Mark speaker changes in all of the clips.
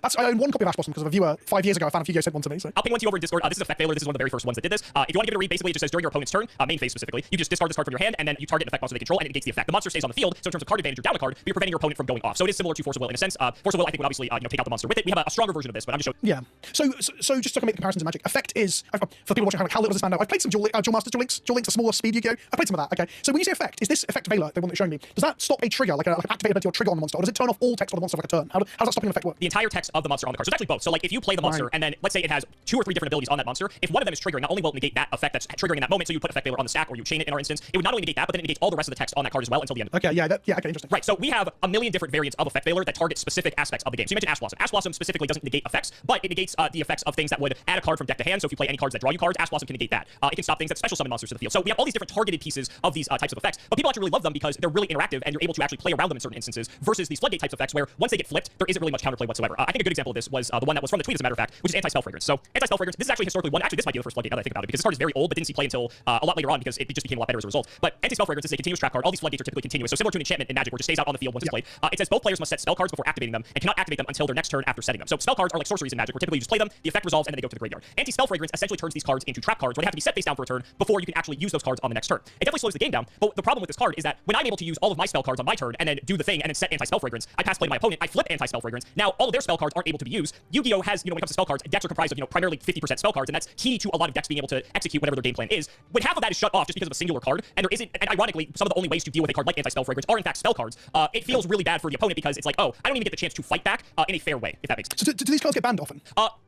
Speaker 1: I own one copy of Ash Blossom because of a viewer 5 years ago, a fan of Yugioh sent one to me. So.
Speaker 2: I'll ping one to you over in Discord. This is Effect Veiler. This is one of the very first ones that did this. If you want to give it a read, basically it just says during your opponent's turn, main phase specifically, you just discard this card from your hand, and then you target an effect monster they control, and it negates the effect. The monster stays on the field, so in terms of card advantage, you're down a card, but you're preventing your opponent from going off. So it is similar to Force of Will in a sense. Force of Will, I think, would obviously take out the monster with it. We have a stronger version of this, but I'm just showing.
Speaker 1: Yeah. So just to make comparisons in Magic, Effect is for people watching how little does this man know. I've played some Duel Masters, Duel Links, a smaller speed Yu-Gi-Oh. I played some of that. Okay. So when you say Effect, is this Effect Veiler, the one that's showing me, does that stop a trigger, like an activated ability or trigger on the monster, or does it turn off all text on the monster for like a turn? How does that stopping effect work?
Speaker 2: The entire text of the monster on the card. So it's actually both. So like if you play the monster and then let's say it has 2 or 3 different abilities on that monster, if one of them is triggering, not only will it negate that effect that's triggering in that moment, so you put Effect Veiler on the stack or you chain it in our instance, it would not only negate that, but then it negates all the rest of the text on that card as well until the end.
Speaker 1: Okay, yeah, okay, interesting.
Speaker 2: Right, so we have a million different variants of Effect Veiler that target specific aspects of the game. So you mentioned Ash Blossom. Ash Blossom specifically doesn't negate effects, but it negates the effects of things that would add a card from deck to hand. So if you play any cards that draw you cards, Ash Blossom can negate that. It can stop things that special summon monsters to the field. So we have all these different targeted pieces of these types of effects, but people actually really love them because they're really interactive and you're able to actually play around them in certain instances versus these floodgate types of effects where once they get flipped, there isn't really much counterplay whatsoever. I think a good example of this was the one that was from the tweet, as a matter of fact, which is Anti-Spell Fragrance. So Anti-Spell Fragrance, this is actually historically one. Actually, this might be the first floodgate now that I think about it, because this card is very old, but didn't see play until a lot later on because it just became a lot better as a result. But Anti-Spell Fragrance is a continuous trap card. All these floodgates are typically continuous. So similar to an enchantment in Magic, where it just stays out on the field once it's played. It says both players must set spell cards before activating them and cannot activate them until their next turn after setting them. So spell cards are like sorceries in Magic, where typically you just play them, the effect resolves, and then they go to the graveyard. Anti-Spell Fragrance essentially turns these cards into trap cards where they have to be set face down for a turn before you can actually use those cards on the next turn. It definitely slows the game down, but the problem with this card is that when I'm able to use all of my spell cards on my turn and then do the thing and then set Anti-Spell Fragrance, I pass play to my opponent, I flip Anti-Spell Fragrance. Now all of their spell cards aren't able to be used. Yu-Gi-Oh has, when it comes to spell cards, decks are comprised of, primarily 50% spell cards, and that's key to a lot of decks being able to execute whatever their game plan is. When half of that is shut off just because of a singular card, and there isn't, and ironically, some of the only ways to deal with a card like Anti-Spell Fragrance are in fact spell cards, it feels really bad for the opponent because it's like, oh, I don't even get the chance to fight back in a fair way, if that makes sense.
Speaker 1: So do these cards get banned often?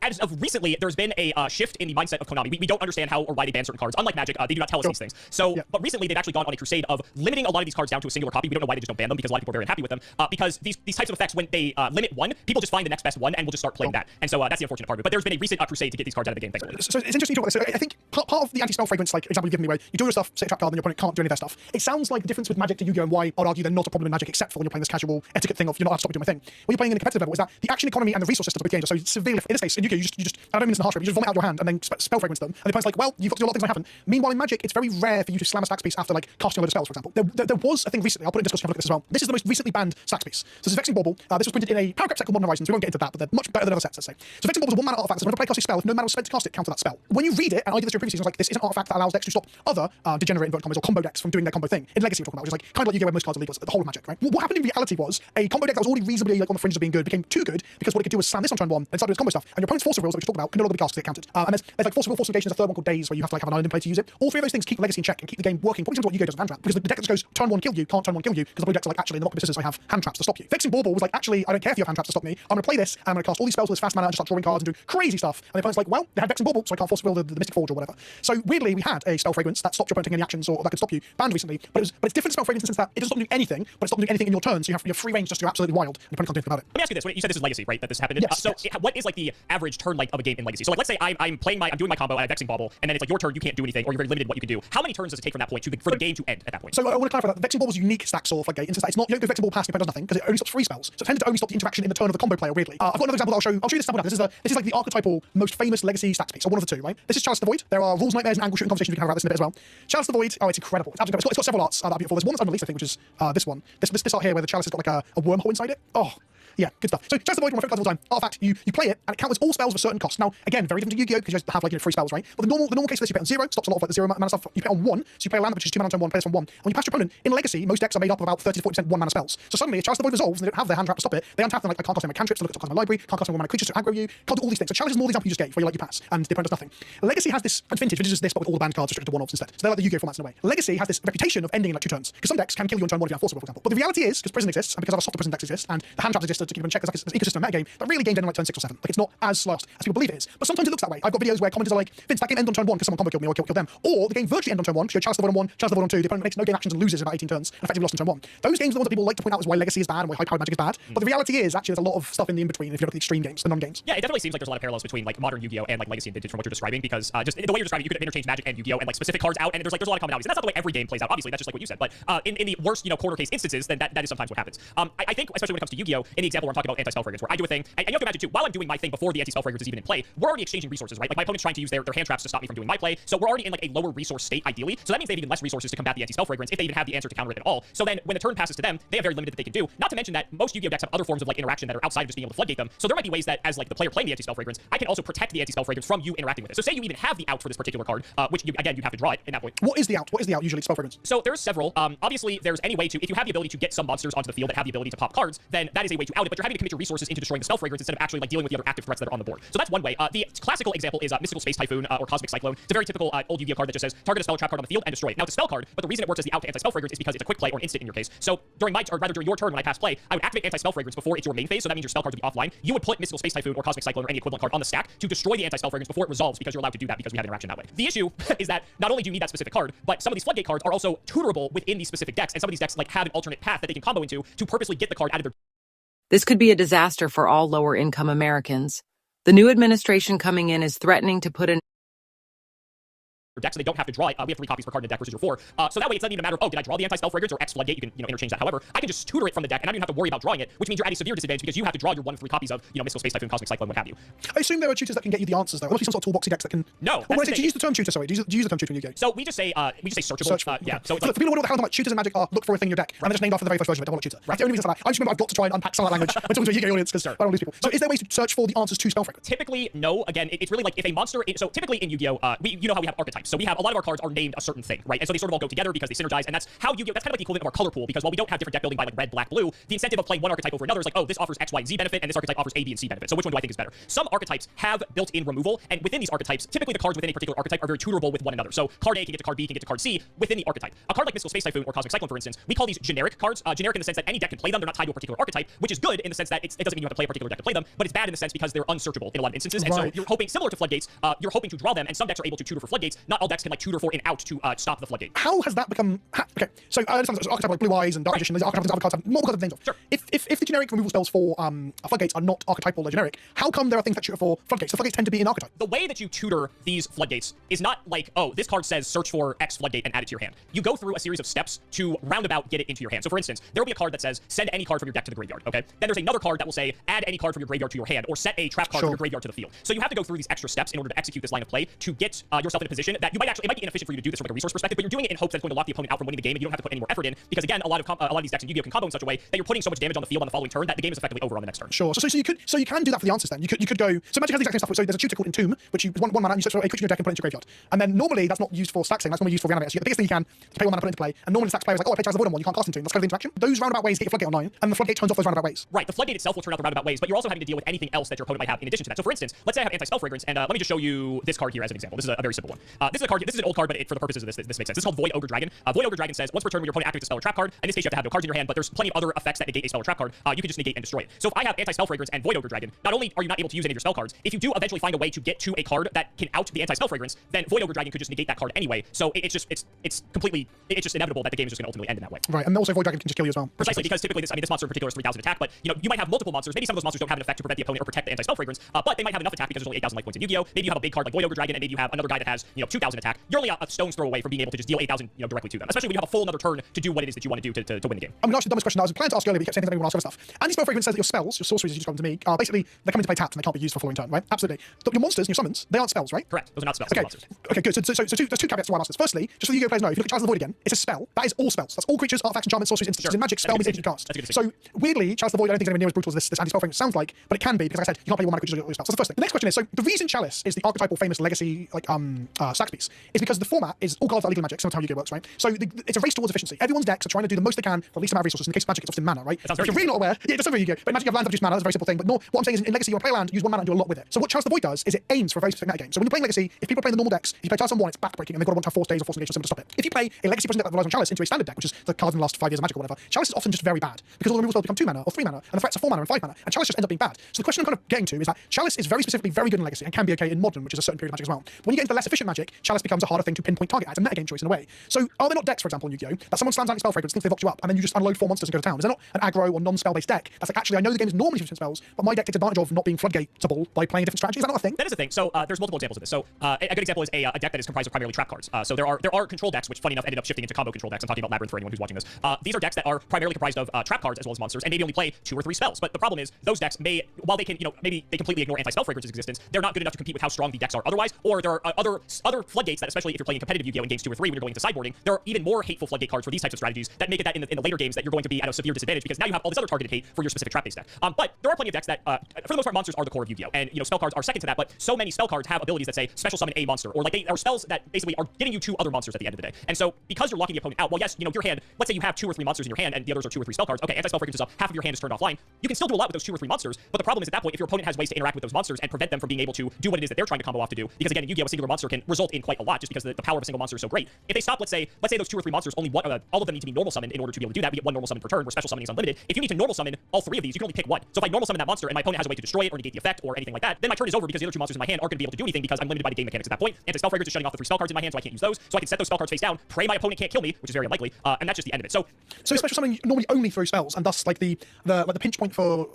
Speaker 2: As of recently, there's been a shift in the mindset of Konami. We don't understand how or why they ban certain cards. Unlike Magic, they do not tell us these things. So, but recently they've actually gone on a crusade of limiting a lot of these cards down to a singular copy. We don't know why they just don't ban them because a lot of people are very unhappy with them. Because these types of effects, when they limit one, people just find the next best one and will just start playing that. And so that's the unfortunate part of it. But there's been a recent crusade to get these cards out of the game. Thankfully.
Speaker 1: So it's interesting to talk about this. So I think part of the Anti-Spell Fragrance, like example you've given me, where you do your stuff, set a trap card, and your opponent can't do any of their stuff. It sounds like the difference with Magic to Yu-Gi-Oh, and why I'd argue they're not a problem in Magic, except for when you're playing this casual etiquette thing of you're not allowed to stop me doing my thing. When you're playing in a competitive level, is that the action economy and the resource systems of the game are so severely. In this case, in Yu-Gi-Oh, you just I don't mean this in a harsh way, you just vomit out your hand and then spell fragrance them, and the opponent's like, well, you've got to do a lot of things I haven't. Meanwhile, in Magic, it's very rare for you to slam a stacks piece after like casting a load of spells, for example. There was a thing recently. I'll put it in discussion. Have a look at this as well. This is the most recently banned stacks piece. So this is Vexing Bauble. This was printed in a paragraph set called Modern Horizons. We won't get into that, but they're much better than other sets, let's say. So Vexing Bauble is a one-mana artifact. So whenever a player casts a spell, if no mana was spent to cast it, counter that spell. When you read it, and I did this during previous seasons, like this is an artifact that allows decks to stop other degenerate inverted combos or combo decks from doing their combo thing. In Legacy, we're talking about, which is like kind of like Yu-Gi-Oh, where most cards are legal, the whole of Magic, right? What happened in reality was a combo deck that was already reasonably like on the fringes of being good became too good because what it could do was slam this on turn one and start doing its combo stuff. And your opponent's Force of Wills, which we talked about, can no longer be cast because they get countered. And there's like Force of Will, Force of Engagement, a third one called Days, where you have to like have an island in play to use it. All 3 of those things keep Legacy in check and keep the game working. Probably similar to what Yu-Gi-Oh does with hand trap, because the deck that just goes turn one kill you can't turn one kill you because the opposing decks are like, actually in the rock paper scissors I have hand traps to stop you. Vexing Bauble was like, actually I don't care if you have hand traps to stop me. I'm gonna play this and I'm gonna cast all these spells with this fast mana and just start drawing cards and do crazy stuff. And the opponent's like, well, they had Vexing Bauble, so I can't Force of Will the Mystic Forge or whatever. So weirdly, we had a spell fragrance that stopped your opponent taking any actions or that could stop you banned recently, but it's different spell fragrance in the sense that it doesn't stop doing anything, but it's not doing anything in your turn, so you have free range just to go absolutely wild and your opponent can't do anything about it.
Speaker 2: Let me ask you this. You said this is Legacy, right? That this happened in?
Speaker 1: Yes, yes.
Speaker 2: What is like the average turn length of a game in Legacy? So like let's say I'm doing my combo and I'm Vexing Bauble, and then it's like your turn, you can't do anything, or you're very limited in what you can do. How many turns does it take from that point for the game to end at that point?
Speaker 1: So I want to clarify that the Vexing Bauble was a unique stack sort of like gate, in the sense that it's not, you don't go Vexing Bauble past, your opponent does nothing, because it only stops 3 spells. So it tended to only stop the interaction in the turn of the combo player, weirdly. I've got another example that I'll show you this example now. This is like the archetypal most famous Legacy stacks piece, or one of the 2, right? This is Chalice of the Void. There are rules, nightmares, and angle shooting conversations we can have about this in a bit as well. Chalice of the Void, oh, it's incredible. It's absolutely incredible. It's got several arts that are beautiful. There's one that's unreleased, I think, which is this one. This art here where the chalice has got like a wormhole inside it. Oh. Yeah, good stuff. So Chalice of the Void, one of my favorite cards of all time. Artifact, you play it, and it counters all spells of a certain cost. Now, again, very different to Yu-Gi-Oh, because you just have like 3 spells, right? But the normal case of this, you pay on 0, stops a lot of like the 0 mana stuff. You pay on 1, so you play a land which is 2 mana on turn 1, play this on 1. And when you pass your opponent, in Legacy, most decks are made up of about 30 to 40% 1 mana spells. So suddenly, if Chalice of the Void resolves and they don't have their hand trap to stop it, they untap them like I can't cast any cantrips to look at my library, can't cast any 1 mana creatures to aggro you, can't do all these things. So Chalice is more the example you just gave, where you pass, and the opponent does nothing. Legacy has this, and Vintage is this, but with all the banned cards restricted to one-offs instead. So they're like the Yu-Gi-Oh formats in a way. Legacy has this reputation of ending in like 2 turns, because some decks can kill you on turn 1 if you have Force of Will, for example. But the reality is, because Prison exists, and because other softer Prison decks exist, and the hand traps exist to keep them in check, because it's an ecosystem metagame that really gained in like turn 6 or 7. Like it's not as slow as people believe it is. But sometimes it looks that way. I've got videos where commenters are like, Vince, that game ended on turn 1 because someone combo killed me or killed them. Or the game virtually ended on turn 1, because you Chalice of the Void on 1, Chalice of the Void on 2, the opponent makes no game actions and loses in about 18 turns, and effectively lost on turn 1. Those games are the ones that people like to point out as why Legacy is bad and why high-powered Magic is bad. But the reality is, actually, there's a lot of stuff in the in-between if you look at the extreme games, the non-games.
Speaker 2: Yeah, it definitely seems like there's a lot of parallels between like modern Yu-Gi-Oh and like Legacy and Vintage from what you're describing, because just the way you're describing, you could interchange Magic and Yu-Gi-Oh and like specific cards out, and there's a lot of commonalities. And that's not the way every game plays out. Obviously, that's just like what you said. But in the worst corner case instances, then that is sometimes what happens. I think, especially when it comes to Yu-Gi-Oh, in the example example where I'm talking about anti-spell fragrance, where I do a thing, and you have to imagine too, while I'm doing my thing before the anti-spell fragrance is even in play, we're already exchanging resources, right? Like my opponent's trying to use their hand traps to stop me from doing my play, so we're already in like a lower resource state ideally. So that means they have even less resources to combat the anti-spell fragrance if they even have the answer to counter it at all. So then when the turn passes to them, they have very limited that they can do. Not to mention that most Yu-Gi-Oh decks have other forms of like interaction that are outside of just being able to floodgate them. So there might be ways that as like the player playing the anti-spell fragrance, I can also protect the anti-spell fragrance from you interacting with it. So say you even have the out for this particular card, which again you'd have to draw it in that point.
Speaker 1: What is the out? What is the out usually spell fragrance?
Speaker 2: So there's several. Obviously there's any way to, if you have the ability to get some monsters onto the field that have the ability to pop cards, then that is a way to out it, but you're having to commit your resources into destroying the spell fragrance instead of actually like dealing with the other active threats that are on the board. So that's one way. The classical example is Mystical Space Typhoon or Cosmic Cyclone. It's a very typical old Yu-Gi-Oh card that just says target a spell or trap card on the field and destroy it. Now it's a spell card, but the reason it works as the out to anti-spell fragrance is because it's a quick play or an instant in your case. So during my, or rather during your turn when I pass play, I would activate anti-spell fragrance before it's your main phase, so that means your spell cards would be offline. You would put Mystical Space Typhoon or Cosmic Cyclone or any equivalent card on the stack to destroy the anti-spell fragrance before it resolves, because you're allowed to do that because we have interaction that way. The issue is that not only do you need that specific card, but some of these floodgate cards are also tutorable within these specific decks, and some of these decks like have an alternate path that they can combo into to purposely get the card out of their
Speaker 3: This could be a disaster for all lower-income Americans. The new administration coming in is threatening to put an
Speaker 2: deck, so they don't have to draw it. We have 3 copies per card in the deck versus your 4. So that way it's not even a matter of, oh, did I draw the anti-spell fragrance or X floodgate? You can, interchange that. However, I can just tutor it from the deck, and I don't even have to worry about drawing it, which means you're at a severe disadvantage because you have to draw your 1 of 3 copies of, Mystical Space Typhoon, Cosmic Cyclone, what have you.
Speaker 1: I assume there are tutors that can get you the answers though. There must be some sort of toolboxy decks that can.
Speaker 2: No.
Speaker 1: Well, do you use the term tutor? Sorry, do you use the term tutor in Yu-Gi-Oh?
Speaker 2: So we just say searchable.
Speaker 1: Search
Speaker 2: Yeah. So it's
Speaker 1: for
Speaker 2: like,
Speaker 1: people who know what the hell I'm like, tutors in Magic are look for a thing in your deck, and they're just named after the very first version of it. Don't want a tutor. That's the only reason I just remember I've got to try and unpack some of that language when talking to a Yu-Gi-Oh audience because I don't want to lose people. So is there ways to search for the answers to spell fragrance?
Speaker 2: typically, no. Again, it's really like if a monster. So typically in Yu-Gi-Oh, how we have archetypes. So we have a lot of our cards are named a certain thing, right? And so they sort of all go together because they synergize, and that's how Yu-Gi-Oh. That's kind of like the equivalent of our color pool, because while we don't have different deck building by like red, black, blue, the incentive of playing one archetype over another is like, oh, this offers X, Y, and Z benefit, and this archetype offers A, B, and C benefit. So which one do I think is better? Some archetypes have built-in removal, and within these archetypes, typically the cards within a particular archetype are very tutorable with one another. So card A can get to card B, can get to card C within the archetype. A card like Mystical Space Typhoon or Cosmic Cyclone, for instance, we call these generic cards. Generic in the sense that any deck can play them. They're not tied to a particular archetype, which is good in the sense that it doesn't mean you have to play a particular deck to play them, but it's bad in the sense because they're unsearchable in a lot of instances. And so you're hoping, similar to floodgates, you're hoping to draw them, and some decks are able to tutor for floodgates. Not all decks can like tutor for an out to stop the floodgate.
Speaker 1: How has that become? Okay, so I understand there's archetype like Blue Eyes and Dark Magician. There's archetypes that other cards have multiple kinds of names.
Speaker 2: Sure.
Speaker 1: If the generic removal spells for floodgates are not archetypal or generic, how come there are things that tutor for floodgates? The floodgates tend to be in archetype.
Speaker 2: The way that you tutor these floodgates is not like, oh, this card says search for X floodgate and add it to your hand. You go through a series of steps to roundabout get it into your hand. So for instance, there will be a card that says send any card from your deck to the graveyard, okay? Then there's another card that will say add any card from your graveyard to your hand, or set a trap card from your graveyard to the field. So you have to go through these extra steps in order to execute this line of play to get yourself in a position that you might actually, it might be inefficient for you to do this from like a resource perspective, but you're doing it in hopes that it's going to lock the opponent out from winning the game, and you don't have to put any more effort in, because again, a lot of these decks in Yu-Gi-Oh can combo in such a way that you're putting so much damage on the field on the following turn that the game is effectively over on the next turn.
Speaker 1: Sure. So you can do that for the answers then. You could go. So Magic has the exact same stuff. So there's a tutor called Entomb, which you one mana and you search for a creature in your deck and put it into your graveyard. And then normally that's not used for staxing. That's normally used for reanimating. So you get the biggest thing you can to pay 1 mana, put it into play. And normally stax players like, oh, I play Chalice of the Void on 1. You can't cast Entomb. That's kind of the interaction. Those roundabout ways get your floodgate online, and the floodgate turns off those roundabout ways.
Speaker 2: Right. The floodgate itself will turn out the roundabout ways, but you're also having to deal with anything else that your opponent might have in addition to that. So for instance, let's say I have anti-spell fragrance, and let me just show you this card here as an example. This is a very simple one. This is a card. This is an old card, but for the purposes of this makes sense. This is called Void Ogre Dragon. Void Ogre Dragon says once per turn when your opponent activates a spell or trap card. In this case, you have to have no cards in your hand, but there's plenty of other effects that negate a spell or trap card. You can just negate and destroy it. So if I have anti-spell fragrance and Void Ogre Dragon, not only are you not able to use any of your spell cards, if you do eventually find a way to get to a card that can out the anti-spell fragrance, then Void Ogre Dragon could just negate that card anyway. So it's just inevitable that the game is just going to ultimately end in that way.
Speaker 1: Right, and also Void Dragon can just kill you as well.
Speaker 2: Precisely, because typically this monster in particular is 3,000 attack, but you might have multiple monsters. Maybe some of those monsters don't have an effect to prevent the opponent or protect the anti-spell fragrance, but they might have enough attack because there's only 8,000 life points in Yu-Gi-Oh. Maybe you have a big card like Void Ogre Dragon, and maybe you have another guy that has 2,000 attack. You're only a stone's throw away from being able to just deal 8,000 directly to them, especially when you have a full another turn to do what it is that you want to do to win the game.
Speaker 1: I'm going to ask you the dumbest question I was planning to ask you earlier, but you kept saying things I didn't want to ask other stuff. Anti-spell fragrance says that your spells, your sorceries, as you described them to me, are basically they're coming to play tapped and they can't be used for following turn, right? Absolutely. Your monsters and your summons, they aren't spells, right?
Speaker 2: Correct. Those are not spells.
Speaker 1: Okay.
Speaker 2: Monsters.
Speaker 1: Okay, good. So there's two caveats to why I'm asking this. Firstly, just so the Yu-Gi-Oh players know, if you look at Chalice of the Void again, it's a spell. That is all spells. That's all creatures, artifacts, enchantments, sorceries, instances.
Speaker 2: Sure.
Speaker 1: In Magic, spell means anything you cast. So weirdly, Chalice of the Void I don't think is anywhere near as brutal as this anti-spell fragrance sounds like, but it can be because, like I said, you can't play 1 mana creatures or your spells. So the first thing. The next question is, so the reason Chalice is the archetypal famous legacy stacks piece is because the format is all cards are legal Magic. So that's how Yu-Gi-Oh works, right? So it's a race towards efficiency. Everyone's decks are trying to do the most they can for the least amount of resources. In the case of Magic, it's often mana, right? If you're really not aware, yeah, it does sound very Yu-Gi-Oh. But in Magic, you have lands that produce mana. That's a very simple thing. But no, what I'm saying is, in Legacy, you play land, use 1 mana, and do a lot with it. So what Chalice of the Void does is it aims for a very specific meta game. So when you're playing Legacy, if people are playing the normal decks, if you play Chalice on 1, it's backbreaking, and they've got to want to have force days or force negation or something to stop it. If you play a Legacy present deck that relies on Chalice into a standard deck, which is the cards in the last 5 years of Magic or whatever, Chalice is often just very bad because all the removal spells become 2 mana or 3 mana, and the threats are 4 mana and 5 mana, and Chalice just ends up being bad. So the question I'm kind of getting to is that Chalice is very specifically very good in Legacy and can be okay in Modern, which is a certain period of Magic as well. But when you get into the less efficient Magic, Chalice becomes a harder thing to pinpoint target at. It's a metagame choice in a way. So are there not decks, for example, in Yu-Gi-Oh, that someone slams out spell fragrance, thinks they've locked you up, and then you just unload 4 monsters and go to town? Is there not an aggro or non-spell based deck that's like, actually, I know the game is normally for spells, but my deck takes advantage of not being floodgateable by playing a different strategy? Is that not a thing?
Speaker 2: That is a thing. So there's multiple examples of this. So a good example is a deck that is comprised of primarily trap cards. So there are control decks, which funny enough ended up shifting into combo control decks. I'm talking about Labyrinth for anyone who's watching this. These are decks that are primarily comprised of trap cards as well as monsters, and maybe only play 2 or 3 spells. But the problem is those decks may, while they can, maybe they completely ignore anti-spell fragrance's existence, they're not good enough to compete with how strong the decks are otherwise. Or there are other floodgates that, especially if you're playing competitive Yu-Gi-Oh in games 2 or 3 when you're going into sideboarding, there are even more hateful floodgate cards for these types of strategies that make it that in the later games that you're going to be at a severe disadvantage because now you have all this other targeted hate for your specific trap-based deck. But there are plenty of decks that, for the most part, monsters are the core of Yu-Gi-Oh, and spell cards are second to that. But so many spell cards have abilities that say special summon a monster, or like they are spells that basically are getting you 2 other monsters at the end of the day. And so because you're locking the opponent out, well, yes, your hand. Let's say you have 2 or 3 monsters in your hand, and the others are 2 or 3 spell cards. Okay, anti-spell fragrance is up, half of your hand is turned offline. You can still do a lot with those 2 or 3 monsters, but the problem is at that point, if your opponent has ways to interact with those monsters and prevent them from being able to do what it is that they're trying to combo off to do, because again, in Yu-Gi-Oh, a singular monster can result in quite a lot just because the power of a single monster is so great. If they stop, let's say those 2 or 3 monsters, only one, all of them need to be normal summoned in order to be able to do that. We get 1 normal summon per turn, where special summoning is unlimited. If you need to normal summon all 3 of these, you can only pick 1. So if I normal summon that monster and my opponent has a way to destroy it or negate the effect or anything like that, then my turn is over because the other 2 monsters in my hand aren't going to be able to do anything because I'm limited by the game mechanics at that point. Anti-spell fragrance is shutting off the 3 spell cards in my hand, so I can't use those. So I can set those spell cards face down, pray my opponent can't kill me, which is very unlikely, and that's just the end of it. So
Speaker 1: special summoning normally only throws spells, and thus like the pinch point for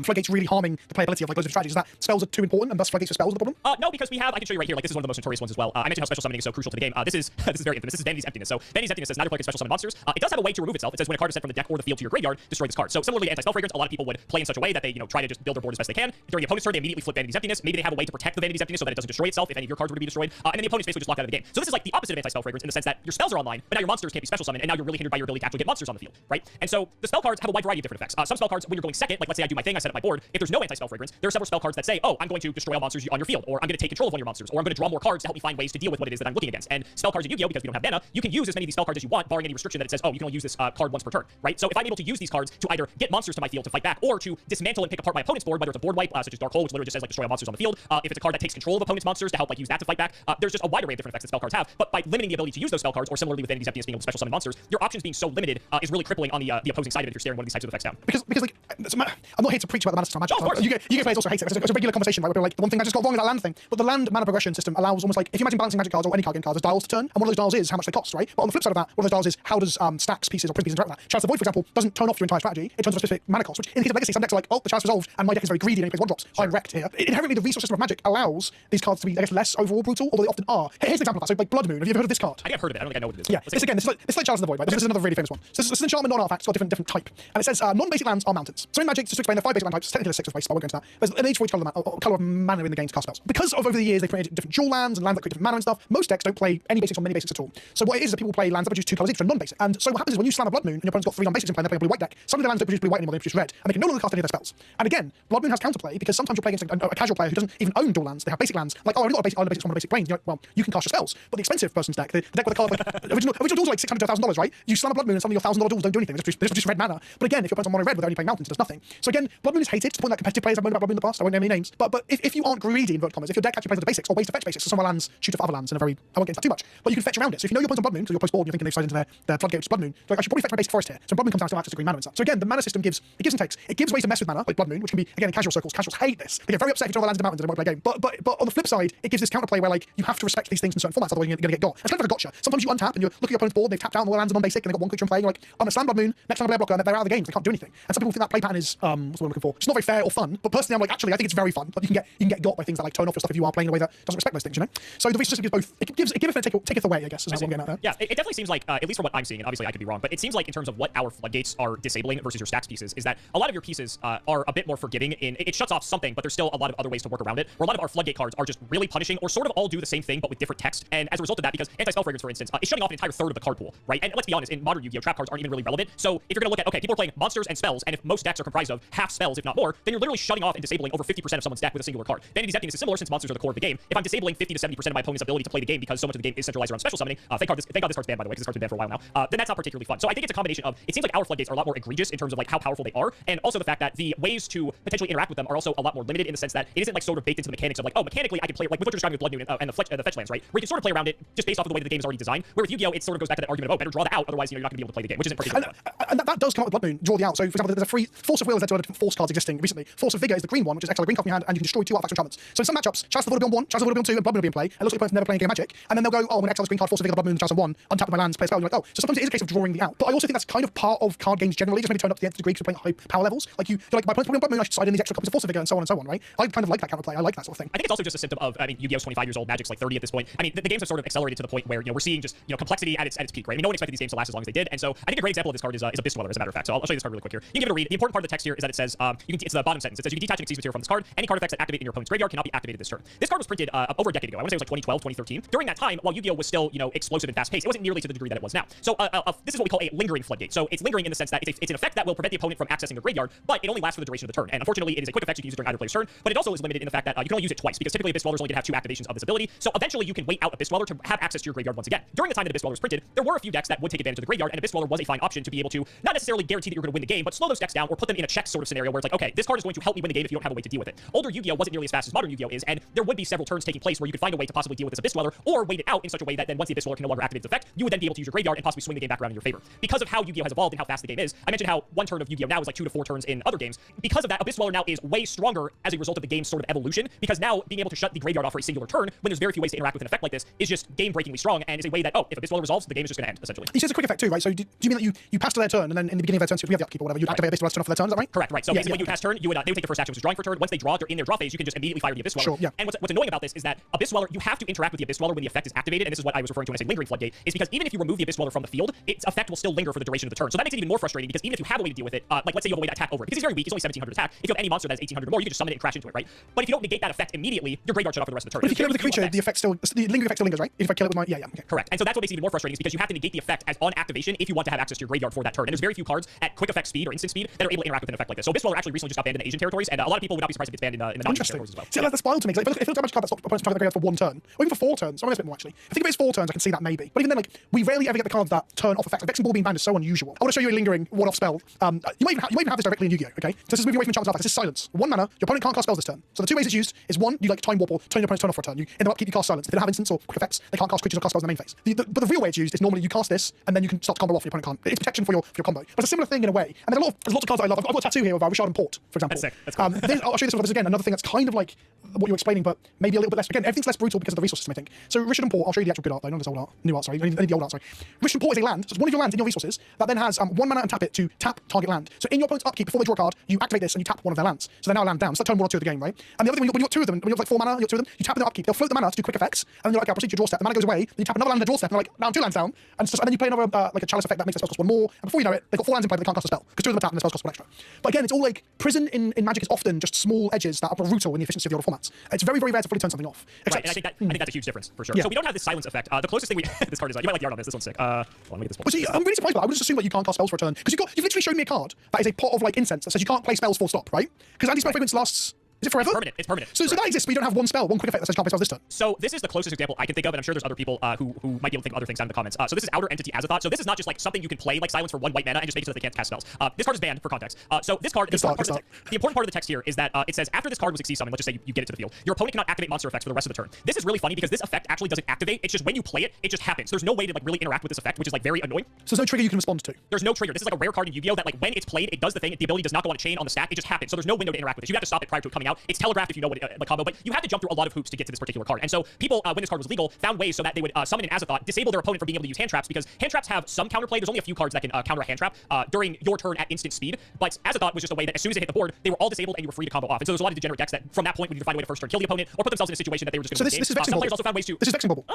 Speaker 1: floodgates really harming the playability of like those different strategies is that spells are too important, and thus floodgates for spells are the problem.
Speaker 2: No, because I can show you right here. Like this is one of the most notorious ones as well. I mentioned how special summoning is so crucial to the game. This is very infamous. This is Vanity's Emptiness. So Vanity's Emptiness says neither player can special summon monsters. It does have a way to remove itself. It says when a card is sent from the deck or the field to your graveyard, destroy this card. So similarly to anti-spell fragrance, a lot of people would play in such a way that they try to just build their board as best they can. During the opponent's turn, they immediately flip Vanity's Emptiness. Maybe they have a way to protect the Vanity's Emptiness so that it doesn't destroy itself if any of your cards were to be destroyed. And then the opponent's basically just locked out of the game. So this is like the opposite of anti-spell fragrance in the sense that your spells are online, but now your monsters can't be special summoned, and now you're really hindered by your ability to actually get monsters on the field, right? And so the spell cards have a wide variety of different effects. Some spell cards, when you're going second, like let's say I do my thing, I set up my board. If there's no anti-spell fragrance, there are several spell cards that say, oh, I'm going to destroy all monsters on your field, or I'm going to take control of one of your monsters, or I'm going to draw more cards to help me find ways to deal with what it is that I'm looking against. And spell cards in Yu-Gi-Oh, because we don't have mana, you can use as many of these spell cards as you want, barring any restriction that it says, oh, you can only use this card once per turn, right? So if I'm able to use these cards to either get monsters to my field to fight back, or to dismantle and pick apart my opponent's board, whether it's a board wipe, such as Dark Hole, which literally just says like destroy all monsters on the field, if it's a card that takes control of opponent's monsters to help like use that to fight back, there's just a wide array of different effects that spell cards have. But by limiting the ability to use those spell cards, or similarly with Vanity's Emptiness being able to special summon monsters, your options being so limited is really crippling on the opposing side of it if you're staring one of these types of effects down.
Speaker 1: Because like I'm not here to preach about the mana system of Magic.
Speaker 2: Oh, of course.
Speaker 1: Yu-Gi-Oh players also hate it. It's a regular conversation, right? Where people are like, the one thing I just got wrong is that land thing. But the land mana progression system allows almost like, if you imagine balancing Magic cards or any card game cards as dials to turn, and one of those dials is how much they cost, right? But on the flip side of that, one of those dials is how does stacks pieces or print pieces interact with that. Chalice of the Void, for example, doesn't turn off your entire strategy. It turns off a specific mana cost, which in the case of Legacy, some decks are like, oh, the Chalice resolved, and my deck is very greedy and it plays 1-drops. I'm wrecked here. Inherently, the resource system of Magic allows these cards to be, I guess, less overall brutal, although they often are. Here's an example of that. So like Blood Moon, have you ever heard of this card?
Speaker 2: I think I've heard of it. I don't think I know what it is.
Speaker 1: Yeah, it's like Chalice of the Void, right? This is another really famous one. So this is an enchantment, non-artifact, it's got a different type. And it says non-basic lands are mountains. So in Magic, just to explain, there are 5 basic land types, technically there's 6 of space, but I won't go into that. There's an age for each colour of mana in the game to cast spells. Because of over the years they've created different dual lands and lands that create different mana and stuff, most decks don't play any basics or many basics at all. So what it is that people play lands that produce 2 colours each, so non-basic. And so what happens is when you slam a Blood Moon and your opponent's got 3 non-basics in play and they play a blue-white deck, suddenly the lands don't produce blue-white anymore, they produce red, and they can no longer cast any of their spells. And again, Blood Moon has counterplay because sometimes you're playing against a casual player who doesn't even own dual lands. They have basic lands, like, oh, I've got a basic from a basic planes. You're like, well, you can cast your spells. But the expensive person's deck, the deck with a card like original duels are like $600 to $1,000, right? You slam a Blood Moon and suddenly your $1,000 duels don't do anything. They just produce red mana. But again, if your opponent's on mono red where they're only playing mountains, it does nothing. So again, Blood Moon is hated to the point that competitive players have moaned about Blood Moon in the past. I won't name any names. But if you aren't greedy, in inverted commas, if your deck actually plays the basics or ways to fetch basics, so some of our lands shoot off other lands in a very, I won't get into that too much, but you can fetch around it. So if you know your opponent's on Blood Moon, so your post board and you're thinking they've slid into their floodgate, which is Blood Moon, like I should probably fetch my basic forest here. So when Blood Moon comes out, I still have access to green mana and stuff. So again, the mana system gives and takes. It gives ways to mess with mana, like Blood Moon, which can be again in casual circles. Casuals hate this. They get very upset if you draw the lands in the mountains and they won't play a game. But on the flip side, it gives this counterplay where like you have to respect these things in certain formats, otherwise you're going to get got. It's kind of like a gotcha. Sometimes you untap and you're looking at your opponent's board, they've tapped out and all the lands are non-basic and they've got 1 creature in play. You're like, I'm gonna slam Blood Moon, next time I play a blocker, and they're out of the game, so they can't do anything. And some people think that play pattern is what's the word I'm looking for? It's not very fair or fun. But personally, I'm like, actually, I think it's very fun. But you can get got by things that like turn off your stuff if you are playing in a way that doesn't respect those things, you know. So the resource system gives both. It gives and taketh away, I guess, is what I'm getting at there.
Speaker 2: Yeah, it definitely seems like, at least from what I'm seeing, and obviously I could be wrong, but it seems like in terms of what our floodgates are disabling versus your stacks pieces, is that a lot of your pieces are a bit more forgiving in it shuts off something, but there's still a lot of other ways to work around it. Where a lot of our floodgate cards are just really punishing, or sort of all do the same thing, but with different text. And as a result of that, because anti-spell fragrance, for instance, is shutting off an entire third of the card pool, right? And let's be honest, in modern Yu-Gi-Oh, trap cards aren't even really relevant. So if you're gonna look at, okay, people are playing monsters and spells, and if most decks are comprised of half spells, if not more, then you're literally shutting off and disabling over 50% of someone's deck with a singular card. Vanity's Emptiness is similar since monsters are the core of the game. If I'm disabling 50 to 70% of my opponent's ability to play the game because so much of the game is centralized around special summoning, thank God this card's banned, by the way, because this card's been banned for a while now, then that's not particularly fun. So I think it's a combination of, it seems like our floodgates are a lot more egregious in terms of like how powerful they are, and also the fact that the ways to potentially interact with them are also a lot more limited in the sense that it isn't like sort of baked into the mechanics of like, oh, mechanically I can play, like with what you're describing with Blood Moon and the fetch lands, right? Where you can sort of play around it just based off of the way that the game is already designed. Where with Yu-Gi-Oh, it sort of goes back to that argument of, oh, better draw that out, otherwise, you're not going to be able to play the game, which isn't particularly fun.
Speaker 1: And that does come up with Blood Moon, draw the out. So for example, there's a free Force of Will is led to other different Force cards existing recently. Force of Vigor is the green one, which is exile a green card from your hand, and you can destroy 2 artifacts enchantments. So in some matchups, Chalice of the Void will be on 1, Chalice of the Void will be on 2, and Blood Moon will be in play. play, and it looks like the opponent's never playing game Magic, and then they'll go, oh, I'm going to exile this green card, force a Vigor, Blood Moon, Chalice, and 1, untap my lands, play a spell. You're like, oh, so sometimes it is a case of drawing the out. But I also think that's kind of part of card games generally, just maybe turned up to the nth degree because we're playing at high power levels. Like you're like, my opponent's playing Blood Moon, I should slide in these extra copies of Force of Vigor, and so on, right? I kind of like that counterplay. I like that sort of thing.
Speaker 2: I think it's also just a symptom of, I mean, Yu-Gi-Oh's 25 years old, Magic's like 30 at this point. I mean, the games have sort of accelerated to the point where, we're seeing just, complexity at its peak, right? I mean, no one expected these games to last as long as they did, and so I think a great example of this card is Abyss Dweller, as a matter of fact. So I'll show you this card really quick here. You can give it a read. The important part of the text here is that it says, it's the bottom sentence. It says you can detach an Xyz material from this card. Any card effects that activate in your opponent's graveyard cannot be activated this turn. This card was printed over a decade ago. I want to say it was like 2012, 2013. During that time, while Yu-Gi-Oh was still, explosive and fast-paced, it wasn't nearly to the degree that it was now. So this is what we call a lingering floodgate. So it's lingering in the sense that it's an effect that will prevent the opponent from accessing their graveyard, but it only lasts for the duration of the turn. And unfortunately, it is a quick effect you can use during either player's turn, but it also is limited in the fact that you can only use it twice, because typically Abyss Dweller's only going to have 2 activations of this ability. So eventually you can wait out Abyss Dweller to have access to your graveyard once again. During the time that Abyss Dweller was printed, there were a few decks that would take advantage of the graveyard, and Abyss Dweller was a fine option to be able to not necessarily guarantee that you're going to win the game, but slow those decks down or put them in a check sort of scenario where it's like, okay, this card is going to help me win the game if you don't have a way to deal with it. Older Yu-Gi-Oh wasn't nearly as fast as modern Yu-Gi-Oh is, and there would be several turns taking place where you could find a way to possibly deal with this Abyss Dweller, or wait it out in such a way that then once the Abyss Dweller can no longer activate its effect, you would then be able to use your graveyard and possibly swing the game back around in your favor. Because of how Yu-Gi-Oh has evolved and how fast the game is, I mentioned how 1 turn of Yu-Gi-Oh now is like 2 to 4 turns in other games. Because of that, Abyss Dweller now is way stronger as a result of the game's sort of evolution, because now being able to shut the graveyard off for a singular turn when there's very few ways to interact with an effect like this is just game-breakingly strong, and is a way that, if Abyss Dweller resolves, the game is just going to end, essentially.
Speaker 1: You said it's a quick effect too, right? So do you mean that you pass to their turn, and then in the beginning of their turn, so if we have the upkeep or whatever, you'd activate Abyss Dweller to turn off for their turn, is that right?
Speaker 2: Correct, right. So basically when you pass turn, they would take the first action, which is drawing for turn. Once they draw, they're in their draw phase, you can just immediately fire the Abyss Dweller.
Speaker 1: Sure, yeah.
Speaker 2: And what's annoying about this is that Abyss Dweller, you have to interact with the Abyss Dweller when the effect is activated, and this is what I was referring to when I say lingering floodgate, is because even if you remove the Abyss Dweller from the field, its effect will still linger for the duration of the turn. So that makes it even more frustrating, because even if you have a way to deal with it, like let's say you have a way to attack over it, because he's very weak, he's only 1700 attack. If you have any monster that is 1800 or more, you can just summon it and crash into it, right? But if you don't negate that effect immediately, your graveyard shut off for the rest of the turn.
Speaker 1: But if you kill it with the creature, the lingering effect still lingers, right? If I kill it with my okay.
Speaker 2: Correct. And so that's what makes it even more frustrating, is because you have to negate the effect as on activation if you want to have access to your graveyard for that turn. And there's very few cards at quick effect speed or instant speed that are able to interact with an effect like this. So Abyss Dweller actually recently just got banned in the Asian territories, and a lot of people would not be surprised if it's banned in the non-Asian territories as well.
Speaker 1: See, that's wild to me. Like, if it looks like a magic card that stops opponents target the graveyard for 1 turn, or even for 4 turns, I'm a bit more actually. I think if it's 4 turns, I can see that maybe. But even then, like, we rarely ever get the cards that turn off effects. Like, Vexing Ball being banned is so unusual. I want to show you a lingering one-off spell. You might even have this directly in Yu-Gi-Oh! Okay, so this is moving away from enchantments. This is silence. 1 mana. Your opponent can't cast spells this turn. So the 2 ways it's used is 1, you like time warp or turn your opponent's turn off for a turn. You in the upkeep you cast silence. If they don't have instants or quick effects, they can't cast creatures or cast spells in the main phase. But the real way it's used is normally you cast this and then you can start to combo off. Your opponent can't. It's protection for your combo. But it's a similar thing in a way. And there's lots of cards that I love. I've got a tattoo here of Richard and Port, for example.
Speaker 2: That's sick. That's cool.
Speaker 1: I'll show you this again. Another thing that's kind of like what you're explaining, but maybe a little bit less. Again, everything's less brutal because of the resource system, I think. So Richard and Port, I'll show you the actual good art though, not this old art. New art, sorry. I need the old art, sorry. Richard and Port is a land. So it's one of your lands in your resources that then has 1 mana and tap it to tap target land. So in your opponent's upkeep, before they draw a card, you activate this and you tap one of their lands. So they're now land down. So that's turn 1 or 2 of the game, right? And the other thing, when you've got 2 of them, when you have like 4 mana, you got 2 of them, you tap in their upkeep, they'll float the mana to do quick effects, and then you're like, I'll proceed to your draw step. The mana goes away, then you tap another land in the draw step, and they're like, now I'm 2 lands down, and then you play another like a chalice effect that makes their spells cost 1 more, and before you know it, they've got 4 lands in play, but they can't cast a spell, because 2 of them are tapped and their spells cost 1 extra. But again, it's all like, prison in Magic is often just small edges that are brutal in the efficiency of the other formats. It's very, very rare to fully turn something off.
Speaker 2: Right, and I think that's a huge difference, for sure.
Speaker 1: Yeah.
Speaker 2: So we don't have this silence effect. The closest thing this card is, you might like the art on this, this one's sick. Hold on, let me get this one.
Speaker 1: Well, see, I'm really surprised by that. I would just assume that you can't cast spells for a turn, because you've literally shown me a card that is a pot of like incense that says you can't play spells full stop, right? Because anti-spell fragrance lasts. Is it forever?
Speaker 2: It's permanent.
Speaker 1: So that exists, but you don't have 1 spell, 1 quick effect that says you can't play spells this turn.
Speaker 2: So this is the closest example I can think of, and I'm sure there's other people who might be able to think of other things down in the comments. So this is Outer Entity Azathoth. So this is not just like something you can play like silence for 1 white mana and just make it so that they can't cast spells. This card is banned for context. So this card, the important part of the text here is that it says after this card was Xyz summoned, let's just say you get it to the field, your opponent cannot activate monster effects for the rest of the turn. This is really funny because this effect actually doesn't activate. It's just when you play it, it just happens. There's no way to like really interact with this effect, which is like very annoying.
Speaker 1: So there's no trigger you can respond to.
Speaker 2: There's no trigger. This is like a rare card in Yu-Gi-Oh that like when it's played, it does the thing. The ability does not go on a chain on the stack. It just happens. So there's no window to interact with it. You have to stop it prior to it coming out. It's telegraphed if you know what the combo, but you have to jump through a lot of hoops to get to this particular card. And so people, when this card was legal, found ways so that they would summon an Azathoth, disable their opponent from being able to use hand traps, because hand traps have some counterplay. There's only a few cards that can counter a hand trap during your turn at instant speed. But Azathoth was just a way that as soon as it hit the board, they were all disabled and you were free to combo off. And so there's a lot of degenerate decks that from that point would either find a way to first turn kill the opponent or put themselves in a situation that they were just going to
Speaker 1: this is Vexing
Speaker 2: some
Speaker 1: Bubble.
Speaker 2: players also found ways to.
Speaker 1: This is Vexing Bubble.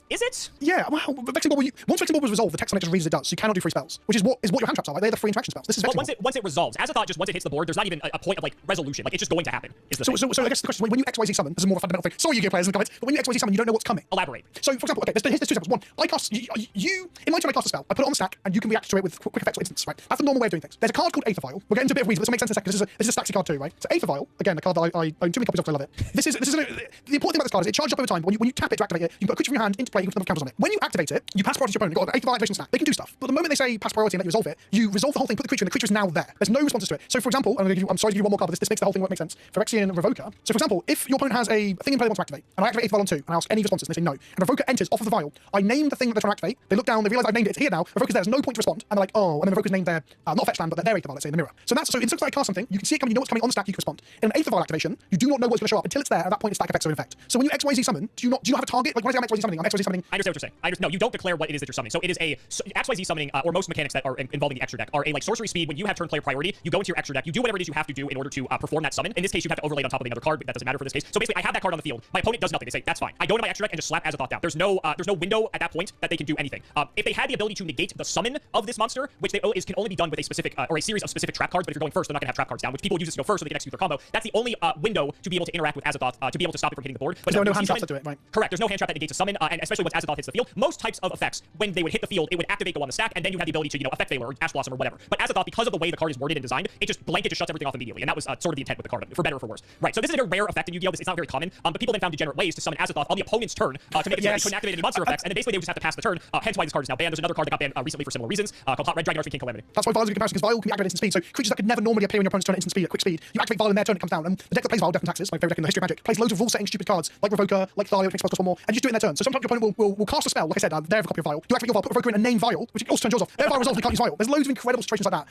Speaker 2: Is it?
Speaker 1: Yeah, well, Vexing Bubble. Once Vexing Bubble was resolved, the text on it just reads as it does. So you cannot do free spells, which is what your hand traps are. Like they're the free interaction spells. This is Vexing Bubble.
Speaker 2: Once it resolves, Azathoth just once it hits the board, there's not even a point of like resolution. Like it's just going to happen.
Speaker 1: So I guess the question is when you XYZ summon, this is more of a fundamental thing. Sorry, Yu-Gi-Oh players in the comments, but when you XYZ summon, you don't know what's coming.
Speaker 2: Elaborate.
Speaker 1: So for example, okay, here's 2 examples. 1, I cast you in my turn I cast a spell. I put it on the stack, and you can react to it with quick effects or instants. Right? That's the normal way of doing things. There's a card called Aethervial. We'll get into a bit of reason. This will make sense in a second. This is a Staxy card too, right? So Aethervial, again, a card that I own too many copies of. I love it. The important thing about this card is it charges up over time. When you tap it to activate it, you can put a creature from your hand into play. You can put counters on it. When you activate it, you pass priority to your opponent. You've got an Aethervial activation stack. They can do stuff. But the moment they say pass priority and let you resolve it, you resolve the whole thing, put the creature, and the creature is now there. There's no responses to it. So for example, I'm sorry to give you 1 more card, but this makes the whole thing make sense. For Phyrexian Revoker. So for example, if your opponent has a thing in play they want to activate, and I activate a vial on 2, and I ask any responses, and they say no, and Revoker enters off of the vial, I name the thing that they're trying to activate, they look down, they realise I've named it, it's here now, Revoker's there, there's no point to respond, and they're like, oh, and then Revoker's named their, not a fetch land, but their 8th vial, let's say, in the mirror. So in looks like I cast something, you can see it coming, you know what's coming on the stack, you can respond. In an 8th vial activation, you do not know what's going to show up until it's there, at that point the stack effects are in effect. So when you XYZ summon, do you have a target? Like when I say I'm XYZ summoning, I'm XYZ summoning.
Speaker 2: I understand what you're saying. No, you don't declare what it is that you're summoning. So it is a XYZ summoning, or most mechanics that are involving the extra deck are a like sorcery speed. When you have turn player priority, you go into your extra deck, you do whatever it is you have to do in order to perform that summon. In this case, you have to overlay it on top of the other card, but that doesn't matter for this case. So basically, I have that card on the field. My opponent does nothing. They say that's fine. I go into my extra deck and just slap Azathoth down. There's no window at that point that they can do anything. If they had the ability to negate the summon of this monster, which can only be done with a specific or a series of specific trap cards, but if you're going first, they're not going to have trap cards down, which people use this to go first so they can execute their combo. That's the only window to be able to interact with Azathoth, to be able to stop it from hitting the board. But
Speaker 1: there's no hand traps that do it, right?
Speaker 2: Correct. There's no hand trap that negates a summon, and especially once Azathoth hits the field. Most types of effects, when they would hit the field, it would activate, go on the stack, and then you have the ability to, affect Veiler or Ash Blossom or whatever. But Azathoth, because of the way the card is worded and designed, it just blanket shuts everything off immediately, and that was sort of the intent with the card, for better or for worse. Right. So this is a very rare effect in Yu-Gi-Oh! It's not very common, but people then found degenerate ways to summon Azathoth on the opponent's turn to make it so that they couldn't activate any monster effects, and then basically they would just have to pass the turn. Hence why this card is now banned. There's another card that got banned recently for similar reasons called Hot Red Dragon Archfiend King Calamity.
Speaker 1: That's why Vial is a good comparison, because Vial can be activated instant speed. So creatures that could never normally appear in your opponent's turn at instant speed, at quick speed, you activate Vial in their turn, it comes down. And the deck that plays Vial, Death and Taxes, my favorite deck in the history of Magic, plays loads of rule-setting stupid cards like Revoker, like Thalia, which makes spells cost 1 more, and you just do it in their turn. So sometimes your opponent will cast a spell, like I said, they have a copy of Vial. You activate your Vial, put Revoker in, and name Vial, which also turns yours off. Their Vial resolves, you can't use Vial. There's loads of incredible situations like that.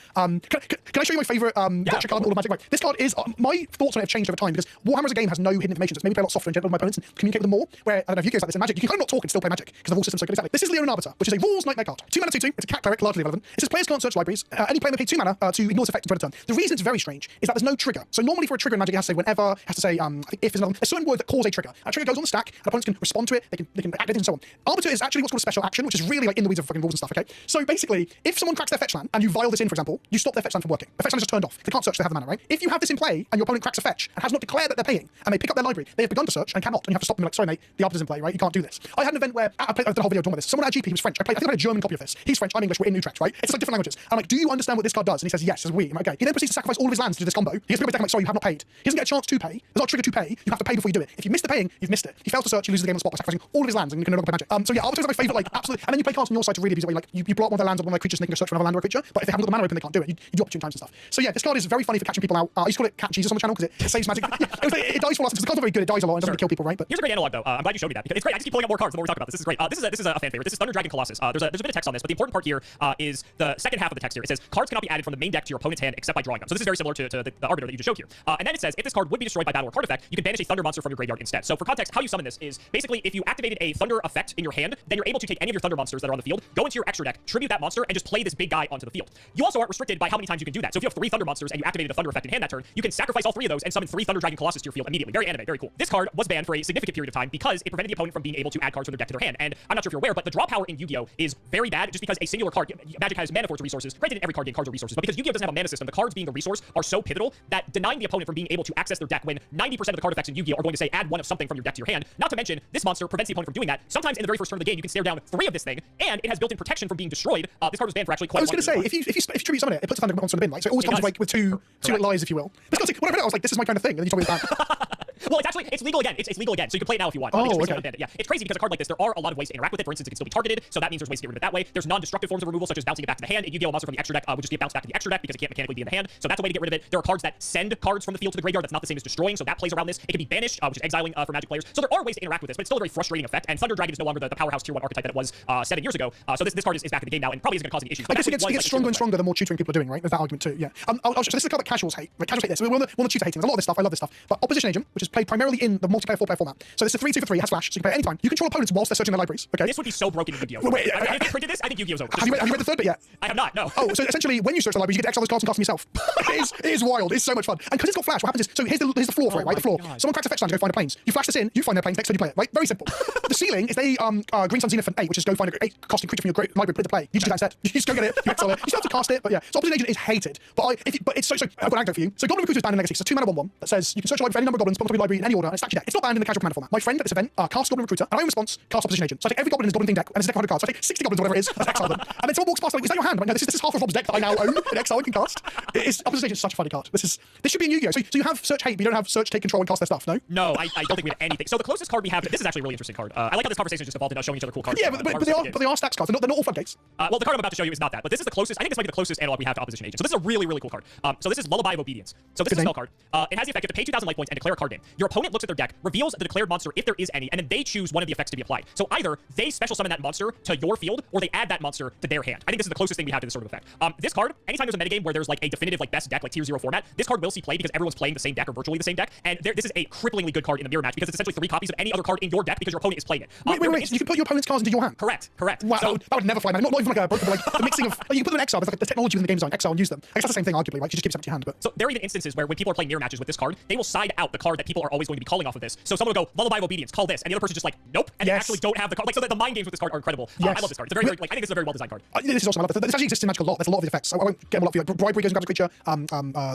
Speaker 1: Can I show you my favorite gotcha card in all of Magic? Right. This card is my thoughts on it have changed over time because Warhammer as a game has no hidden information. So maybe play a lot softer and gentle with my opponents and communicate with them more. Where I don't know if Yugioh's like this in Magic, you can kind of not talk and still play Magic because the rule system's so good. Exactly. This is Leonin Arbiter, which is a rules nightmare card. 2 mana 2/2. It's a cat cleric, largely irrelevant. It says players can't search libraries. Any player may pay 2 mana to ignore its effect until end of turn. The reason it's very strange is that there's no trigger. So normally for a trigger in Magic, it has to say whenever, it has to say I think if is another. There's certain word that cause a trigger. A trigger goes on the stack, and opponents can respond to it. They can activate it and so on. Arbiter is actually what's called a special action, which is really like in the weeds of fucking rules and stuff. Okay. So basically, if someone cracks their fetch land and you vial this in, for example, you stop their fetch land from working. The fetch land is just turned off. They can't search. They have the mana, right? If you have this in play and your opponent cracks a fetch and has not declared that they're paying, and they pick up their library, they have begun to search and cannot, and you have to stop them like, sorry mate, the Arbiter's in play, right? You can't do this. I had an event where I played the whole video talking about this. Someone at GP, he was French. I think I had a German copy of this. He's French, I'm English, we're in Utrecht, right? It's like different languages. I'm like, do you understand what this card does? And he says, yes, as we. I'm like, okay. He then proceeds to sacrifice all of his lands to do this combo. He gets to my deck, I'm like, sorry, you have not paid. He doesn't get a chance to pay. There's not a trigger to pay. You have to pay before you do it. If you miss the paying, you've missed it. He fails to search, he loses the game on the spot by sacrificing all of his lands, and you can no longer play Magic. So yeah, Arbiter is my favorite, like absolutely. And then you play cards on your side to really abuse it, where you block one of their lands on one of their creatures and they can go search for another land or a creature. But if they haven't got the mana open, they can't do it. You do opportune times and stuff. So yeah, this card is very funny for catching people out. I used to call it Cat Jesus on the channel because it saves Magic. It dies for us because the cards are very good. It dies a lot and doesn't kill people, right? But
Speaker 2: here's a great analog though. I'm glad you showed me that because it's great. I just keep pulling up more cards the more we talk about this. This is great. This is a fan favorite. This is Thunder Dragon Colossus. There's a bit of text on this, but the important part here is the second half of the text here. It says cards cannot be added from the main deck to your opponent's hand except by drawing them. So this is very similar to the Arbiter that you just showed here. And then it says if this card would be destroyed by battle or card effect, you can banish a Thunder monster from your graveyard instead. So for context, how you summon this is basically if you activated a Thunder effect in your hand, then you're able to take any of your Thunder monsters that are on the field, go into your extra deck, tribute that monster, and just play this big guy onto the field. You also aren't restricted by how many times you can do that. So if you have 3 Thunder monsters and you activated a Thunder effect in hand that turn, you can sacrifice all 3 of those and summon 3 Thunder Dragon Colossus to your field immediately. Very anime, very cool. This card was banned for a significant period of time because it prevented the opponent from being able to add cards from their deck to their hand. And I'm not sure if you're aware, but the draw power in Yu-Gi-Oh is very bad just because a singular card, Magic has mana for its resources. Granted, in every card game cards are resources, but because Yu-Gi-Oh doesn't have a mana system, the cards being the resource are so pivotal that denying the opponent from being able to access their deck when 90% of the card effects in Yu-Gi-Oh are going to say add 1 of something from your deck to your hand. Not to mention, this monster prevents the opponent from doing that. Sometimes in the very first turn of the game, you can stare down 3 of this thing, and it has built-in protection from being destroyed. This card was banned for actually quite.
Speaker 1: I was going to say, if you tribute summon it, it puts the Thunder monster in the bin, right? So it always comes like with two lies, if you will. This card's like, when I read it, I was like, this is my kind of thing, and then you told me that.
Speaker 2: Well, it's legal again. It's legal again, so you can play it now if you want.
Speaker 1: Oh, okay.
Speaker 2: Yeah, it's crazy because a card like this, there are a lot of ways to interact with it. For instance, it can still be targeted, so that means there's ways to get rid of it that way. There's non-destructive forms of removal, such as bouncing it back to the hand. A Yu-Gi-Oh monster from the extra deck would just get bounced back to the extra deck because it can't mechanically be in the hand. So that's a way to get rid of it. There are cards that send cards from the field to the graveyard. That's not the same as destroying, so that plays around this. It can be banished, which is exiling for Magic players. So there are ways to interact with this, but it's still a very frustrating effect. And Thunder Dragon is no longer the powerhouse tier 1 archetype that it was 7 years ago. So this card is back in the game now and probably isn't going to cause any issues.
Speaker 1: I guess it gets stronger and stronger the more tutoring people are doing, right? There's that argument too. Yeah. So this is a card that casuals hate. Right? Casuals hate this. We're on the tutor hating. There's a lot of this stuff. I love this stuff. But Opposition Agent, which is played primarily in the multiplayer 4-player format. So this is a 3-2 for 3, has flash, so you can play it anytime. You control opponents whilst they're searching their libraries. Okay.
Speaker 2: This would be so broken in Yu-Gi-Oh.
Speaker 1: Wait,
Speaker 2: if they printed this, I think Yu-Gi-Oh's over.
Speaker 1: Have you read the third bit yet?
Speaker 2: I have not. No.
Speaker 1: Oh, so essentially, when you search the libraries, you get to exile those cards and cast them yourself. it is wild. It's so much fun. And because it's got flash, what happens is, so here's the floor for it, right? The floor. God. Someone cracks a fetch land to go find a planes. You flash this in, you find their planes, next turn you play it, right? Very simple. The ceiling is they Green Sun Zenith and 8, which is go find a 8 costing creature from your library, put it to play. You just do that instead. You just go get it, you exile it. You still have to cast it, but yeah. So Opposition Agent is hated. But it's so I've got an anecdote for you. So Goblin Recruiter is banned in Legacy. So 2 mana 1/1 that says you can search a library for any number of goblins, put them library in any order, and it's stacked your deck. It's not banned in the casual commander format. My friend at this event cast Goblin Recruiter, and I in response cast Opposition Agent. So I take every goblin in his Goblin King deck, and it's a deck of 100 cards. So I take 60 goblins or whatever it is, and I exile them. And then someone walks past, like, is that your hand? I'm like, no, this is half of Rob's deck that I now own in exile and can cast. Opposition Agent is such a funny card. This should be in Yu-Gi-Oh! So you have Search Hate, but you don't have Search Take Control and cast their stuff, no?
Speaker 2: No, I don't think we have anything. So the closest card we have, this is actually a really interesting card. I like how this conversation just evolved into us showing each other cool cards.
Speaker 1: Yeah, but they are stacks cards. They're not all floodgates.
Speaker 2: Well, the card I'm about to show you is not that, but this is the closest. I think this might be the closest analog we have to Opposition Agent. So this is a really, really cool card. So this is Lullaby of Obedience. So this is a spell card. It has the effect you have to pay 2,000 life points and declare a card name. Your opponent looks at their deck, reveals the declared monster if there is any, and then they choose one of the effects to be applied. So either they special summon that monster to your field, or they add that monster to their hand. I think this is the closest thing we have to this sort of effect. This card, anytime there's a metagame where there's like a definitive like best deck, like tier 0 format, this card will see play because everyone's playing the same deck or virtually the same deck. And this is a cripplingly good card in the mirror match because it's essentially 3 copies of any other card in your deck because your opponent is playing it.
Speaker 1: Wait. So you can put your opponent's cards into your hand?
Speaker 2: Correct.
Speaker 1: Wow,
Speaker 2: So,
Speaker 1: that would never fly, man. Not even like a broken, like the mixing of. Like, you can put them in exile. There's like the technology within the game design. Exile and use them. I guess that's the same thing, arguably, right? You just keep it up to your hand. But
Speaker 2: so there are even instances where when people are playing mirror matches with this card, they will side out the card that people are always going to be calling off of this. So someone will go Lullaby of Obedience, call this, and the other person's just like nope, and they actually don't have the card. Like so, the mind games with this card are incredible. I love this card. It's a very like I think this is a very well designed card.
Speaker 1: This is awesome. I love this. This actually exists in Magic a lot. There's a lot of the effects. So I won't get them a lot for you. Like, Bribery goes and grabs a creature.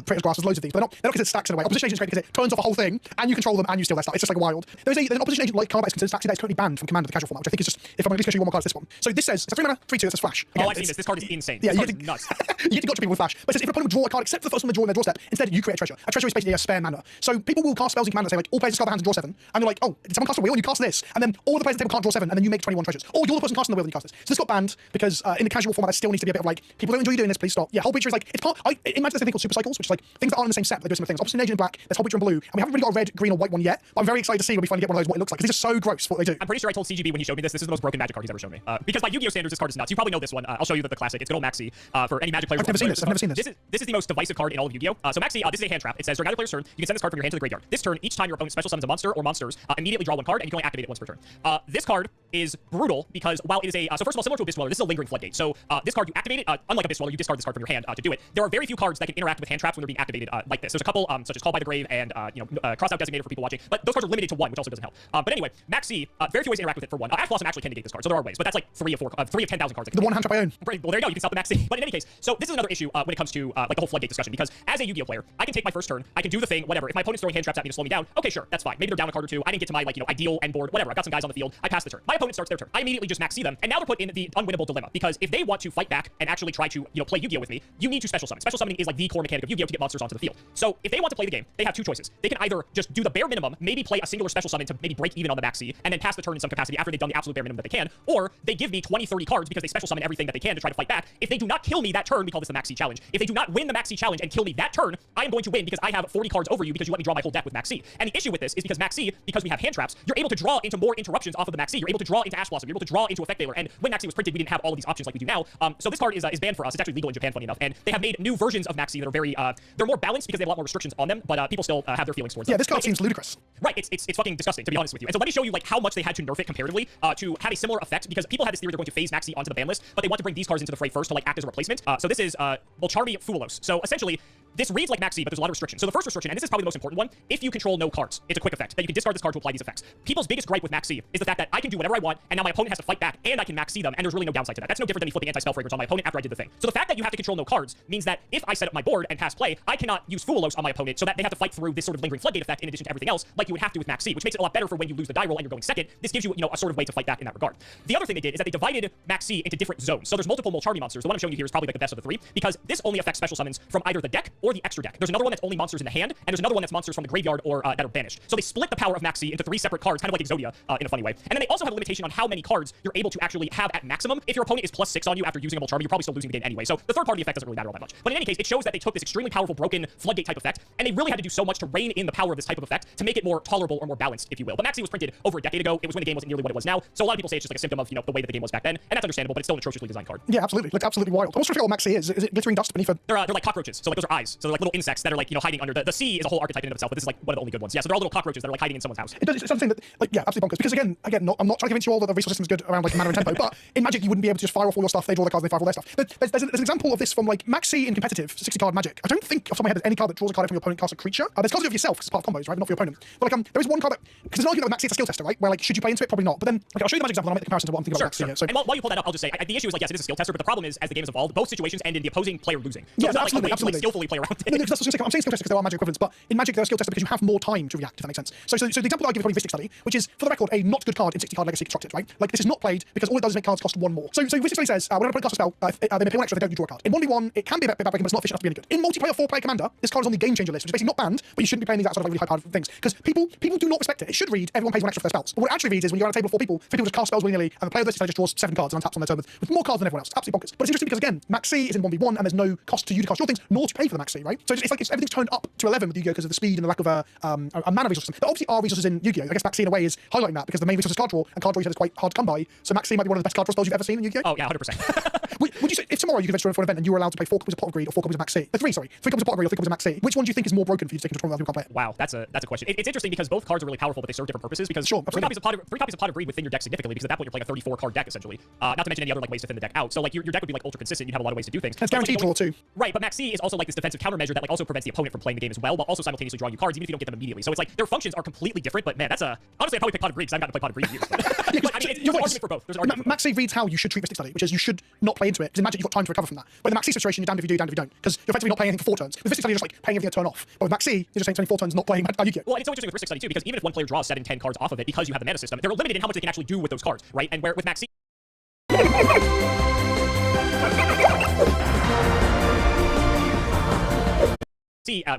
Speaker 1: Praetor's Grasp. There's loads of these, but they're not because it stacks in a way. Opposition Agent's great because it turns off a whole thing, and you control them, and you steal their stuff. It's just like wild. There's an Opposition Agent like card that is considered stacks that's currently banned from Commander, the casual format, which I think is just if I'm at least going to show you one more card, it's this one. So this says it's a 3 mana, 3/2. It's a flash. Again,
Speaker 2: I've seen this. This card is insane.
Speaker 1: Yeah,
Speaker 2: this
Speaker 1: you
Speaker 2: card is nuts.
Speaker 1: you get to gotcha people with flash. But it says if an opponent would draw a card except for the first one they draw in their draw step, instead you create a treasure. A treasure is basically a spare mana. So people will cast spells in Commander and say like all players discard their hands and draw 7, and you're like, oh, did someone cast a wheel and you cast this, and then all the players at the table can't draw 7, and then you make 21 treasures. Or you're the person casting the wheel and you cast this. So this got banned because in the casual format there still needs to be a bit of like people don't enjoy you doing this, please stop. Yeah, Whole Breacher is like it's part. I imagine there's a thing called super cycles, which is like things that aren't in the same set, but they do similar things. Opposition Agent in black, there's Whole Breacher in blue, and we haven't really got a red, green, or white one yet. But I'm very excited to see when we finally get one of those what it looks like. Because these are so gross for what they do.
Speaker 2: I'm pretty sure I told CGB when he showed me this is the most broken Magic card he's ever shown me. Because by Yu-Gi-Oh standards, this card is nuts. You probably know this one. I'll show you the classic. It's good old Maxi for any Magic player.
Speaker 1: I've never seen this. I've never seen this.
Speaker 2: This is the most divisive card in all of Yu-Gi-Oh. So Maxi, this is a hand trap. It says during either player's turn, you can send this card from your hand to the graveyard. This turn, each time your opponent special summons a monster or monsters, immediately draw one card, and you can only activate it once per turn. This card is brutal because while it is a so first of all similar to Abyss Dweller, this is a lingering floodgate. So this card you activate it. Unlike Abyss Dweller, you discard this card from your hand to do it. There are very few cards that can interact with hand traps when they're being activated like this. There's a couple such as Call by the Grave and Cross Out Designator for people watching, but those cards are limited to one, which also doesn't help. But anyway, Maxi, very few ways to interact with it for one. Ash Blossom actually can negate this card, so there are ways, but that's like 3 of 10,000 cards.
Speaker 1: The one hand trap I own.
Speaker 2: Well, there you go. You can stop the Maxi. But in any case, so this is another issue when it comes to like the whole floodgate discussion, because as a Yu-Gi-Oh player, I can take my first turn, I can do the thing, whatever. If my opponent's throwing hand traps at me to slow me down, okay, sure, that's fine. Maybe they're down a card or two. I didn't get to my ideal end board, whatever. I've got some guys on the field. I pass the turn. My opponent starts their turn. I immediately just Maxi them, and now they're put in the unwinnable dilemma because if they want to fight back and actually try to play Yu-Gi-Oh with me, you need to special summon. Special summoning is like the core mechanic of Yu-Gi-Oh to get monsters onto the field. So if they want to play the game, they have 2 choices. They can either just do the bare minimum, maybe play a singular special summon to maybe break even on the Maxi, and then pass the turn in some capacity after they've done the absolute bare minimum that they can, or they give me 20, 30 cards because they special summon everything that they can to try to fight back. If they do not kill me that turn, we call this the Maxi challenge. If they do not win the Maxi challenge and kill me that turn, I am going to win because I have 40 cards over you because you let me draw my whole deck with Maxi. And the issue with this is because Maxi, because we have hand traps, you're able to draw into more interruptions off of the Maxi. You're able to draw into Ash Blossom. You're able to draw into Effect Veiler. And when Maxi was printed, we didn't have all of these options like we do now. So this card is banned for us. It's actually legal in Japan, funny enough. And they have made new versions of Maxi that are very they're more balanced because they have a lot more restrictions on them, but people still have their feelings towards them.
Speaker 1: Yeah, this card seems ludicrous.
Speaker 2: Right, it's fucking disgusting, to be honest with you. And so let me show you like how much they had to nerf it comparatively to have a similar effect, because people had this theory they're going to phase Maxi onto the ban list, but they want to bring these cards into the fray first to like act as a replacement. So this is Volcharmi Fulos. So essentially, this reads like Maxi, but there's a lot of restrictions. So the first restriction, and this is probably the most important one, if you control no cards, it's a quick effect, that you can discard this card to apply these effects. People's biggest gripe with Maxi is the fact that I can do whatever I want, and now my opponent has to fight back, and I can Maxi them, and there's really no downside to that. That's no different than me flipping anti-spell fragrance on my opponent after I did the thing. So the fact that you have to control no cards means that if I set up my board and pass play, I cannot use Fulos on my opponent, so that they have to fight through this sort of lingering floodgate effect in addition to everything else, like you would have to with Maxi, which makes it a lot better for when you lose the die roll and you're going second. This gives you, a sort of way to fight back in that regard. The other thing they did is that they divided Maxi into different zones. So there's multiple Molcharmi monsters. The one I'm showing you here is probably like the best of the 3, because this only affects special summons from either the deck or the extra deck. There's another one that's only monsters in the hand, and there's another one that's monsters from the graveyard or that are banished. So they split the power of Maxi into 3 separate cards, kind of like Exodia in a funny way. And then they also have a limitation on how many cards you're able to actually have at maximum. If your opponent is +6 on you after using a Molcharmi, you're probably still losing the game anyway. So the third part of the effect doesn't really matter all that much. But in any case, it shows that they took this extremely powerful broken floodgate type effect, and they really had to do so much to rein in the power of this type of effect to make it more tolerable or more balanced, if you will. But Maxi was printed over a decade ago. It was when the game wasn't nearly what it was now. So a lot of people say it's just like a symptom of the way that the game was back then, and that's understandable. But it's still an atrociously designed card.
Speaker 1: Yeah, absolutely. Looks absolutely wild. I'm also trying to figure out what Maxi is. Is it glittering dust beneath a...
Speaker 2: They're like cockroaches. So like those are eyes. So they're like little insects that are like hiding under the sea is a whole archetype in and of itself, but this is like one of the only good ones. Yeah, so they're all little cockroaches that are like hiding in someone's house.
Speaker 1: It's something that absolutely bonkers. Because again, I'm not trying to convince you all that the resource system is good around like mana and tempo, but in Magic you wouldn't be able to just fire off all your stuff. They draw their cards, and they fire all their stuff. There's an example of this from like Maxi in competitive 60 card Magic. I don't think off the top of my head there's any card that draws a card from your opponent casts a creature. There's cards of yourself because it's part of combos, right? But not for your opponent. But like there is one card that, because there's an argument with Maxi, it's a skill tester, right? Where like should you play into it? Probably not. But then I'll show you the Magic example and I'll make the comparison to what I'm thinking about Maxi here. So,
Speaker 2: and while you pull that up, I'll just say the issue is like yes, it is a skill tester, but the problem is as the game has evolved, both situations end in the opposing player losing. So
Speaker 1: yeah,
Speaker 2: it's not
Speaker 1: absolutely.
Speaker 2: like skillfully play around around it.
Speaker 1: No, that's what I'm saying skill tested because there are Magic equivalents, but in Magic there are skill tested because you have more time to react, if that makes sense. So the example that I give is probably Vistic Study, which is, for the record, a not good card in 60-card Legacy Constructed, right? Like, this is not played because all it does is make cards cost one more. So Vistic Study says, when an opponent casts a spell, they may pay one extra, they don't, you draw a card. In 1v1, it can be a bit backbreaking, but it's not efficient enough to be any good. In multiplayer 4-player Commander, this card is on the Game Changer list, which is basically not banned, but you shouldn't be playing these outside of like really high-powered things. Because people do not respect it. It should read, everyone pays one extra for their spells. But what it actually reads is when you're on a table of 4 people just cast spells willy-nilly, and the player of this just draws 7 cards and untaps on their turn with more cards than everyone else. It's absolutely bonkers. But it's interesting because, again, Max C is in 1v1, and there's no cost to you to cast your things, nor to pay for the Max C, right? So it's like everything's turned up to 11 with Yu-Gi-Oh! Because of the speed and the lack of a mana resource. There obviously are resources in Yu-Gi-Oh! I guess Max C in a way is highlighting that because the main resource is card draw, and card draw you said is quite hard to come by. So Max C might be one of the best card draw spells you've ever seen in Yu-Gi-Oh!
Speaker 2: Oh, yeah, 100%.
Speaker 1: Would you say, if tomorrow you could venture for an event and you were allowed to play 4 copies of Pot of Greed or 4 copies of Max C, 3 copies of Pot of Greed or 3 copies of Max C, which one do you think is more broken for you to take into control of who can't play it?
Speaker 2: Wow, that's a question. It's interesting because both cards are really powerful, but they serve different purposes. Because
Speaker 1: sure,
Speaker 2: 3 copies of Pot of Greed within your deck significantly, because at that point you're playing a 34 card deck essentially. Not to mention any other like ways to thin the deck out. So like your deck would be like ultra consistent. You'd have a lot of ways to do things.
Speaker 1: And it's guaranteed draw too.
Speaker 2: Right, but Max C is also like this defensive countermeasure that like also prevents the opponent from playing the game as well, while also simultaneously drawing you cards, even if you don't get them immediately. So it's like their functions are completely different. But man, that's honestly I probably pick Pot of Greed because I haven't gotten to play Pot of Greed in years. But I mean, there's an argument for both. There's an argument for both.
Speaker 1: Max C reads how you should treat Mystic Study, which is you should not play into it. Because in Magic you've got time to recover from that. But in the Max C situation, you're damned if you do, damned if you don't. Because you're effectively not playing anything for 4 turns. With Mystic Study, you're just like playing everything a turn off. But with Max C, you're just saying 4 turns not playing Yu-Gi-Oh!
Speaker 2: Well, and it's so interesting with Mystic Study too, because even if one player draws 7, 10 cards off of it, because you have the mana system, they're limited in how much they can actually do with those cards, right? And where with Max C.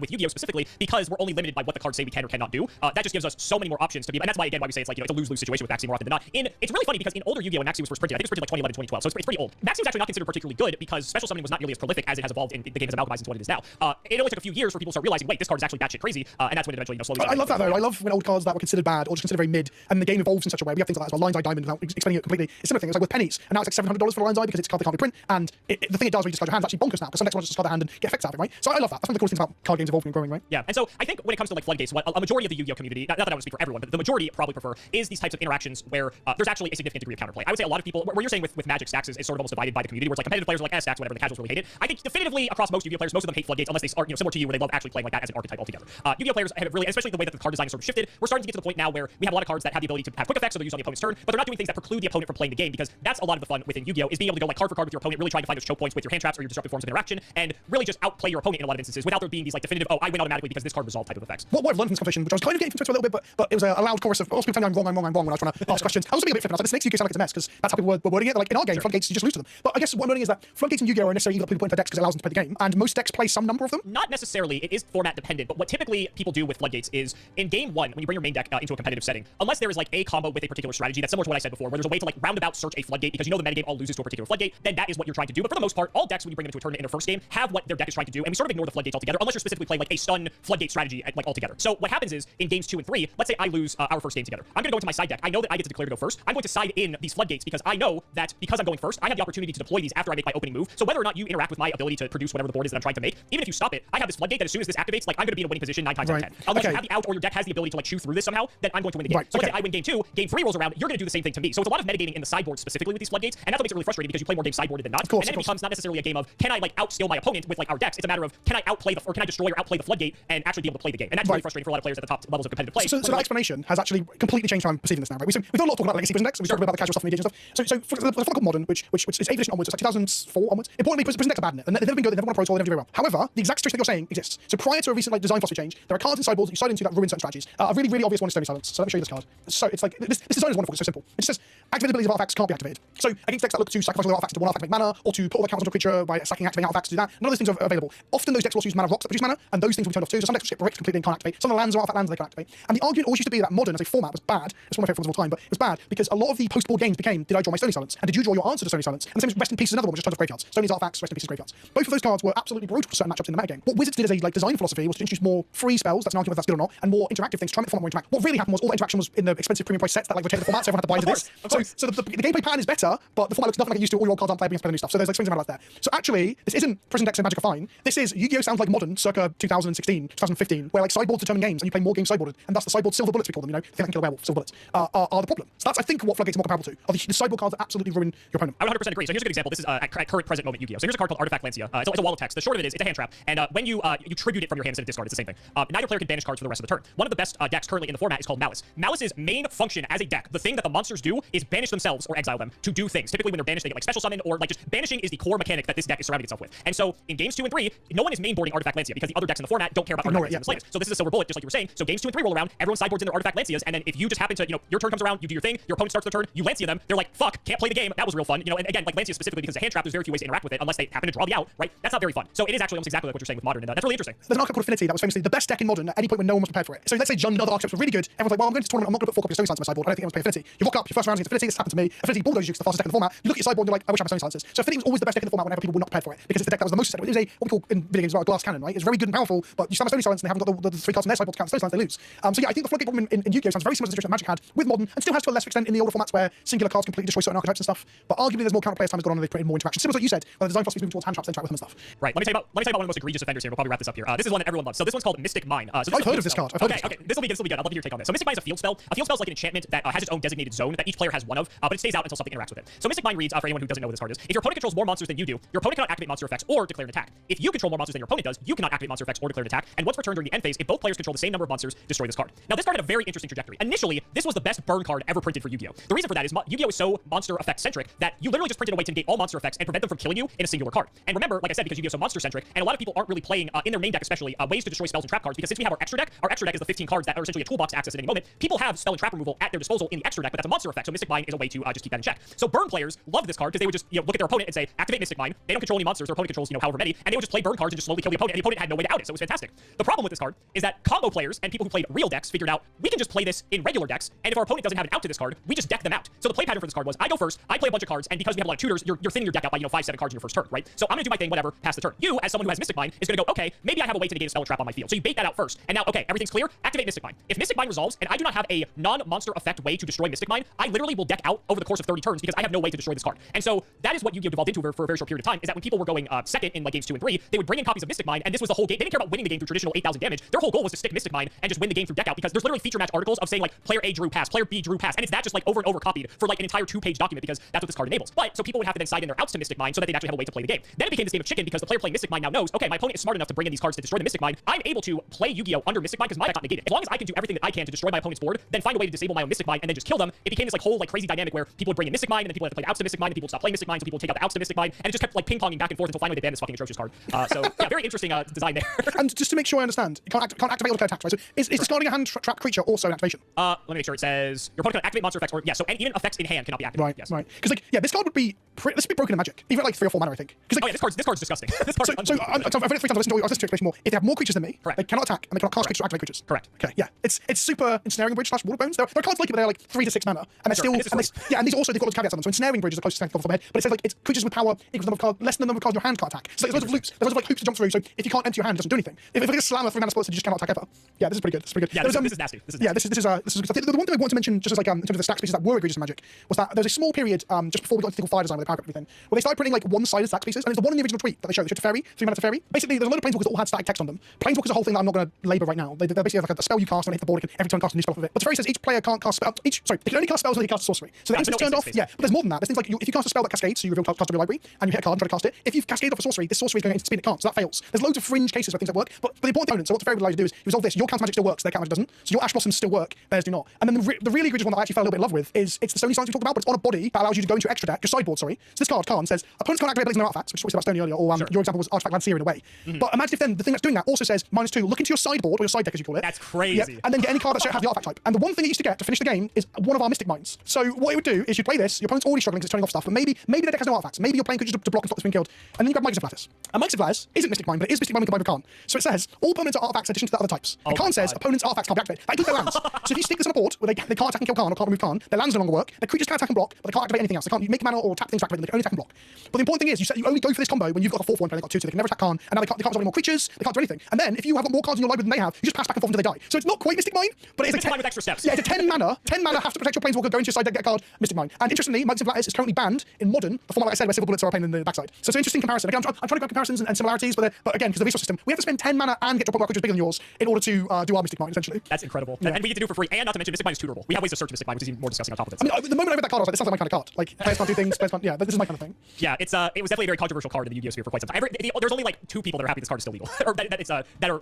Speaker 2: With Yu-Gi-Oh! Specifically, because we're only limited by what the cards say we can or cannot do. That just gives us so many more options to be, and that's why again why we say it's like, you know, it's a lose-lose situation with Maxi more often than not. It's really funny because in older Yu-Gi-Oh! When Maxi was first printed, I think it was printed like 2011, 2012, so it's pretty old. Maxi was actually not considered particularly good because special summoning was not nearly as prolific as it has evolved in the game as amalgamized into what it is now. It only took a few years for people to start realizing, wait, this card is actually batshit crazy, and that's when it eventually, you know, slowly.
Speaker 1: I love that though. I love when old cards that were considered bad or just considered very mid, and the game evolves in such a way. We have things like that as well. Lion's Eye Diamond, without explaining it completely. It's similar thing. It's like with pennies, and now it's like $700 for Lion's Eye because it's a card they can't reprint, and the thing it does when you discard your hand is actually bonkers now because some decks want to just discard their hand and get effects out of it, right? So I love that. That's one of the cool things about card games evolving and growing, right?
Speaker 2: Yeah, and so I think when it comes to like floodgates, what a majority of the Yu-Gi-Oh! Community, not that I want to speak for everyone, but the majority probably prefer is these types of interactions where there's actually a significant degree of counterplay. I would say a lot of people, where you're saying with Magic stacks is sort of almost divided by the community, where it's like competitive players are like, stacks, whatever, the casuals really hate it. I think definitively across most Yu-Gi-Oh! Players, most of them hate floodgates unless they are, you know, similar to you, where they love actually playing like that as an archetype altogether. Yu-Gi-Oh! Players have really, especially the way that the card design is sort of shifted, we're starting to get to the point now where we have a lot of cards that have the ability to have quick effects, so they're used on the opponent's turn, but they're not doing things that preclude the opponent from playing the game, because that's a lot of the fun within Yu-Gi-Oh! Is being able to go like card for card with your opponent, really trying to find those choke points with your hand traps or your disruptive forms of interaction, and really just outplay your opponent in a lot of instances without there being these like definitive, oh, I win automatically because this card resolved type of effects.
Speaker 1: What I've learned from this conversation, which I was kind of getting from Twitter a little bit, but it was a loud chorus of people telling me I'm wrong when I was trying to ask questions. I was being a bit flippant. I was like, this makes Yu-Gi-Oh! Sound like it's a mess because that's how people were wording it. They're like, in our game, floodgates, you just lose to them. But I guess what I'm learning is that floodgates in Yu-Gi-Oh! Are necessarily that people put into decks because it allows them to play the game, and most decks play some number of them.
Speaker 2: Not necessarily. It is format dependent, but what typically people do with floodgates is in game 1, when you bring your main deck into a competitive setting, unless there is like a combo with a particular strategy that's similar to what I said before, where there's a way to like roundabout search a floodgate because you know the metagame all loses to a particular floodgate, then that is what you're trying to do. But for the most part, all decks when you bring them to a tournament in their first game have what their deck is trying to do, and we sort of ignore the floodgates altogether, unless you're specifically playing like a stun floodgate strategy like altogether. So what happens is in games 2 and 3, let's say I lose our first game together. I'm going to go into my side deck. I know that I get to declare to go first. I'm going to side in these floodgates because I know that because I'm going first, I have the opportunity to deploy these after I make my opening move. So whether or not you interact with my ability to produce whatever the board is that I'm trying to make, even if you stop it, I have this floodgate that as soon as this activates, like I'm going to be in a winning position 9 times out of 10. Unless you have the out or your deck has the ability to like chew through this somehow, then I'm going to win the game. So let's say I win game 2, game 3 rolls around, you're going to do the same thing to me. So it's a lot of metagaming in the sideboard specifically with these floodgates, and that's what makes it really frustrating because you play more games sideboarded than not. And then it becomes not necessarily a game of can I like outskill my opponent with like our decks. It's a matter of can I outplay or can I destroy or outplay the floodgate and actually be able to play the game. And that's really frustrating for a lot of players at the top levels of competitive play.
Speaker 1: So that explanation has actually completely changed how I'm perceiving this now, right? We've done a lot of talk about legacy prison decks, we've talked about the casual stuff and engaging stuff. So for the format called Modern, which is 8th edition onwards, it's like 2004 onwards. Importantly, prison decks are bad in it, and they've never been good, they've never won a Pro Tour, they never do very well. However, the exact situation that you're saying exists. So prior to a recent like design philosophy change, there are cards in sideboards that you side into that ruin certain strategies. A really, really obvious one is Stony Silence. So let me show you this card. So it's like this design is wonderful, it's so simple. It just says activate abilities of artifacts can't be activated. So against decks that look to sacrifice all artifacts to one artifact to make mana, or to put all their counters onto a creature by sacking activating artifacts to do that, none of those things are available. Often those decks will also use mana rocks that produce mana, and those things will be turned off too. So some decks will ship bricks completely and can't activate. Some of the lands or artifact lands they can activate. And the argument always used to be that Modern as a format was bad. It's one of my favourite ones of all time, but it was bad because a lot of the post-board games became, did I draw my Stony Silence? And did you draw your answer to Stony Silence? And the same as Rest in Peace is another one, which is tons of graveyards. Stony's artifacts, Rest in Peace is graveyards. Both of those cards were absolutely brutal for certain matchups in the metagame. What Wizards did as a like design philosophy was to introduce more free spells, that's an argument whether that's good or not, and more interactive things, try and make the format more interactive. What really happened was all the interaction was in the expensive premium price sets that like rotated the format, so everyone had to buy into this. So the gameplay pattern is better, but the format looks nothing like it used to. All your old cards aren't playing against new stuff. So there's like swings and roundabouts there. So actually, this isn't prison decks and Magic are fine. This is Yu-Gi-Oh! Sounds like Modern, circa 2016, 2015, where like sideboards determine games and you play more games sideboarded, and thus the sideboard silver bullets we call them, you know, if they can kill a werewolf, silver bullets are the problem. So that's I think what floodgates are more comparable to. Are the sideboard cards that absolutely ruin your opponent.
Speaker 2: I would 100% agree. So here's a good example. This is at current present moment Yu-Gi-Oh! So here's a card called Artifact Lancia. It's a wall of text. The short of it is it's a hand trap, and when you tribute it from your hand instead of discard, it's the same thing. Neither player can banish cards for the rest of the turn. One of the best decks currently in the format is called Malice. Malice's main function as a deck, the thing that the monsters do, is banish themselves or exile them to do things. Typically when they're banished, they get like special summon or like just banishing is the core mechanic that this deck is surrounding itself with. And so in games 2 and 3, no one is mainboarding Artifact Lancia Lancia because the other decks in the format don't care about artifact Lancia in the slightest. So this is a silver bullet, just like you were saying. So games 2 and 3 roll around, everyone sideboards in their artifact Lancias, and then if you just happen to, your turn comes around, you do your thing, your opponent starts their turn, you Lancia them, they're like, fuck, can't play the game, that was real fun. And again, like Lancia specifically because it's a hand trap, there's very few ways to interact with it unless they happen to draw the out, right? That's not very fun. So it is actually almost exactly like what you're saying with Modern, and that's really interesting.
Speaker 1: There's an archetype called Affinity that was famously the best deck in Modern at any point when no one was prepared for it. So let's say Jund and other archetypes were really good. Everyone's like, well, I'm going to this tournament, I'm not going to put 4 copies of Stone Silencers on my sideboard. I don't think anyone's playing Affinity. You rock up, your first round against Affinity, this happened to me. Affinity bulldozes you, it's the fastest deck in the format. You look at your sideboard and you're like, I wish I had Stone Silencers. So Affinity was always the best deck in the format whenever people were not prepared for it, because it's the deck that was the most set. It was a, what we call in video games, a glass cannon, right? It's very good and powerful, but you stand Stone Silence and they haven't got the 3 cards in their sideboard to count Stone Silence, they lose. So yeah, I think the floodgate problem in Yu-Gi-Oh! Sounds very similar to the situation that Magic had with Modern, and still has to a lesser extent in the older formats where singular cards completely destroy certain archetypes and stuff. But arguably there's more counterplay as time has gone on and they've created more interaction. Similar to what you said, where the design philosophy is moving towards hand traps, they interact with them and stuff.
Speaker 2: Right. Let me tell you about one of the most egregious offenders here. We'll probably wrap this up here. This is one that everyone loves. So this one's called Mystic Mine. So
Speaker 1: I've heard of this card.
Speaker 2: Okay. This will be good. I'd love to hear your take on this. So Mystic Mine is a field spell. A field spell is like an enchantment that has its own designated zone that each player has one of, but it stays out until something interacts with it. So Mystic Mine reads, for anyone who doesn't know what this card is, if your opponent controls more monsters than you do, your opponent cannot activate monster effects or declare an attack. If you control more monsters than your opponent does, you cannot activate monster effects or declare an attack. And once returned during the end phase, if both players control the same number of monsters, destroy this card. Now this card had a very interesting trajectory. Initially, this was the best burn card ever printed for Yu-Gi-Oh! The reason for that is Yu-Gi-Oh! Is so monster effect centric that you literally just printed a way to negate all monster effects and prevent them from killing you in a singular card. And remember, like I said, because Yu-Gi-Oh! Is so monster centric, and a lot of people aren't really playing in their main deck especially ways to destroy spells and trap cards, because since we have our extra deck is the 15 cards that are essentially a toolbox to access at any moment. People have spell and trap removal at their disposal in the extra deck, but that's a monster effect. So Mystic Mine is a way to just keep that in check. So burn players love this card because they would just look at their opponent and say, activate Mystic Mine. They don't control any monsters. Their opponent controls however many, and they would just play burn cards and just slowly kill the opponent. And the opponent had no way to out it, so it was fantastic. The problem with this card is that combo players and people who played real decks figured out we can just play this in regular decks, and if our opponent doesn't have an out to this card, we just deck them out. So the play pattern for this card was I go first, I play a bunch of cards, and because we have a lot of tutors, you're thinning your deck out by 5-7 cards in your first turn, right? So I'm gonna do my thing, whatever, pass the turn. You, as someone who has Mystic Mine, is gonna go, okay, maybe I have a way to negate a spell or trap on my field. So you bait that out first, and now okay, everything's clear. Activate Mystic Mine. If Mystic Mine resolves, and I do not have a non-monster effect way to destroy Mystic Mine, I literally will deck out over the course of 30 turns because I have no way to destroy this card. And so that is what Yu-Gi-Oh! Devolved into for a very short period of time. Is that when people were going second in like games 2 and 3, they would bring in copies of Mystic Mine, and this was the whole game. They didn't care about winning the game through traditional 8,000 damage. Their whole goal was to stick Mystic Mine and just win the game through deck out, because there's literally feature match articles of saying like player A drew pass, player B drew pass, and it's that just like over and over copied for like an entire 2-page document, because that's what this card enables. But so people would have to then side in their outs to Mystic Mine so that they'd actually have a way to play the game. Then it became this game of chicken because the player playing Mystic Mine now knows, okay, my opponent is smart enough to bring in these cards to destroy the Mystic Mine. I'm able to play Yu-Gi-Oh! Under Mystic Mine because my deck got negated. As long as I can do everything that I can to destroy my opponent's board, then find a way to disable my own Mystic Mine and then just kill them, it became this like whole like crazy dynamic where people would bring in Mystic Mine and then people had to play the outs to Mystic Mine and people would stop playing Mystic Mine, so people would take out the outs to Mystic Mine, and it just kept like ping-ponging back and forth until finally they banned this fucking atrocious card. So yeah, very interesting design there.
Speaker 1: And just to make sure I understand, you can't activate or declare attacks, right? So is discarding a hand trap creature also an activation?
Speaker 2: Let me make sure. It says your opponent can activate monster effects, or yeah, so and even effects in hand cannot be activated.
Speaker 1: Right,
Speaker 2: yes.
Speaker 1: right. Because like this card would be this would be broken in Magic, even at like 3 or 4 mana, I think. Because
Speaker 2: oh yeah, this card's disgusting. This card's
Speaker 1: so I've read it 3 times. I've listened to your explanation more. If they have more creatures than me,
Speaker 2: correct,
Speaker 1: they cannot attack and they cannot cast creatures or activate creatures.
Speaker 2: Correct.
Speaker 1: Okay, yeah, it's super ensnaring bridge / water bones. There are cards like it, but they're like 3 to 6 mana, and they're
Speaker 2: sure.
Speaker 1: still and these also they've got those caveats on them. So ensnaring bridge is the closest thing off the top of my head, but it says like it's creatures with power equals the number of cards less than the number of cards in your hand can't attack. So there's loads of loops. There's loads of like hoops to jump through. So if you can't empty your hand, it doesn't do anything. If it's like a slammer 3 mana spell, so you just cannot attack ever. Yeah, this is pretty good. This is pretty good.
Speaker 2: Yeah, this is nasty. This is nasty.
Speaker 1: This is the one thing I want to mention, just as like in terms of the stack pieces that were egregious in Magic, was that there was a small period just before we got into Fire Design with the paragraph and everything, where they started printing like one-sided stack pieces, and it's the one in the original tweet that they showed. They showed Teferi, 3 mana Teferi. Basically, there's a load of planeswalkers that all had static text on them. Planeswalkers are a whole thing that I'm not going to labor right now. They're basically like a spell you cast when they hit the board, it can every turn cast a new spell off of it. But Teferi says each player can't cast spell. They can only cast spells when they cast a sorcery. So the instant's turned off. Yeah, but there's more than that. There's things like if you cast a spell that cascades, so you reveal cast of your library, and you hit a card and try to cast it. If you've cascaded off a sorcery, this sorcery is going into spin, it can't, so that fails. There's loads of fringe cases where things that work, but the important component, so what Teferi would allow you to do is you resolve this. Your counter magic still works, their counter magic doesn't. So your Ash Blossoms still work, theirs do not. And then the really egregious one that I actually fell a little bit in love with is it's the Stony Silence we talked about, but it's on a body that allows you to go into your extra deck, your sideboard, sorry. So this card, Khan, says opponents can't activate abilities in their artifacts, which is what we said about Stony earlier, or your example was Artifact Lancia in a way. But imagine if then the thing that's doing that also says -2, look into your sideboard, or your side deck as you call it.
Speaker 2: That's crazy.
Speaker 1: Yeah, and then get any card that has the artifact type. And the one thing it used to get to finish the game is one of our Mystic Mines. So what it would do is you play this, your opponent's already struggling because it's turning off stuff, but maybe the deck has no artifacts. Maybe you're playing creatures to block and stop this being killed. And then you grab Micah's Flatus. And Micah's Flatus isn't Mystic Mine, but it is Mystic Mine combined with Khan. So it says all opponents are artifacts in addition to the other types. And Khan says opponents' artifacts can't be activated. That includes their lands. So if you stick this on a board where they can't attack and kill Khan or can't remove Khan, their lands no longer work. Their creatures can attack and block, but they can't activate anything else. They can't make mana or tap things to activate them. They can only attack and block. But the important thing is you only go for this combo when you've got a 4/4 and they've got 2, so they can never attack Khan, and now they can't resolve any more creatures, they can't do anything. And then if you have more cards in your library than they have, you just pass back and forth until they die. So it's not quite Mystic Mine, but it's
Speaker 2: Mystic Mine with extra steps.
Speaker 1: Yeah, it's a 10 mana. 10 mana have to protect your planeswalker, go into your side deck, get a card, Mystic Mine. And interestingly, Micah's Flatus is currently banned in Modern, the format like I said where silver bullets are a pain in the backside. So it's an interesting comparison. Again, I'm trying to grab comparisons and similarities, but again, because the resource system, we have to spend 10 mana and get to a point where our creatures bigger than yours in order to do our Mystic Mine, essentially.
Speaker 2: That's incredible. Yeah. And we get to do it for free, and not to mention Mystic Mine is tutorable. We have ways to search Mystic Mine, which is even more disgusting on top of it.
Speaker 1: So. I mean, the moment I read that card, I was like, this sounds like my kind of card. Like, players can't do things, players can't, yeah, this is my kind of thing.
Speaker 2: Yeah, it was definitely a very controversial card in the Yu-Gi-Oh! Sphere for quite some time. There's only like 2 people that are happy this card is still legal, or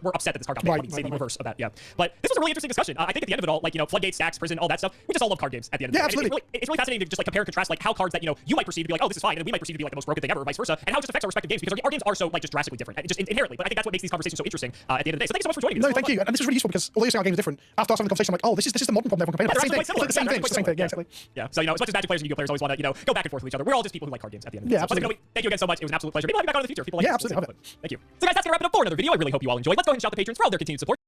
Speaker 2: were upset that this card got banned. Say the reverse of that. Yeah, but this was a really interesting discussion. I think at the end of it all, like floodgates, stacks, prison, all that stuff, we just all love card games at the end of it.
Speaker 1: Yeah, absolutely.
Speaker 2: It's really fascinating to just like compare and contrast like how cards that you might perceive to be like, oh, this is fine, and we might perceive to be like the most broken thing ever, or vice versa, and how it just affects our respective games because our games are so like just drastically different, just inherently. exactly. But I think that's what makes these conversations so interesting at the end of the day. So thank you so much for joining me.
Speaker 1: No, thank you. And this is really useful because although you're saying our games are different, after us having the conversation, I'm like, oh, this is the modern problem everyone complains about.
Speaker 2: Yeah,
Speaker 1: It's the same thing. It's the same thing. It's the same thing. Yeah, exactly.
Speaker 2: Yeah. So, as much as Magic players and Yu-Gi-Oh players always want to, go back and forth with each other, we're all just people who like card games at the end of the day.
Speaker 1: Yeah, absolutely.
Speaker 2: Thank you again so much. It was an absolute pleasure. Maybe I'll have you back on in the future if people like
Speaker 1: Yeah,
Speaker 2: this.
Speaker 1: absolutely. Love it.
Speaker 2: Thank you. So guys, that's gonna wrap it up for another video. I really hope you all enjoyed. Let's go ahead and shout out the patrons for all their continued support.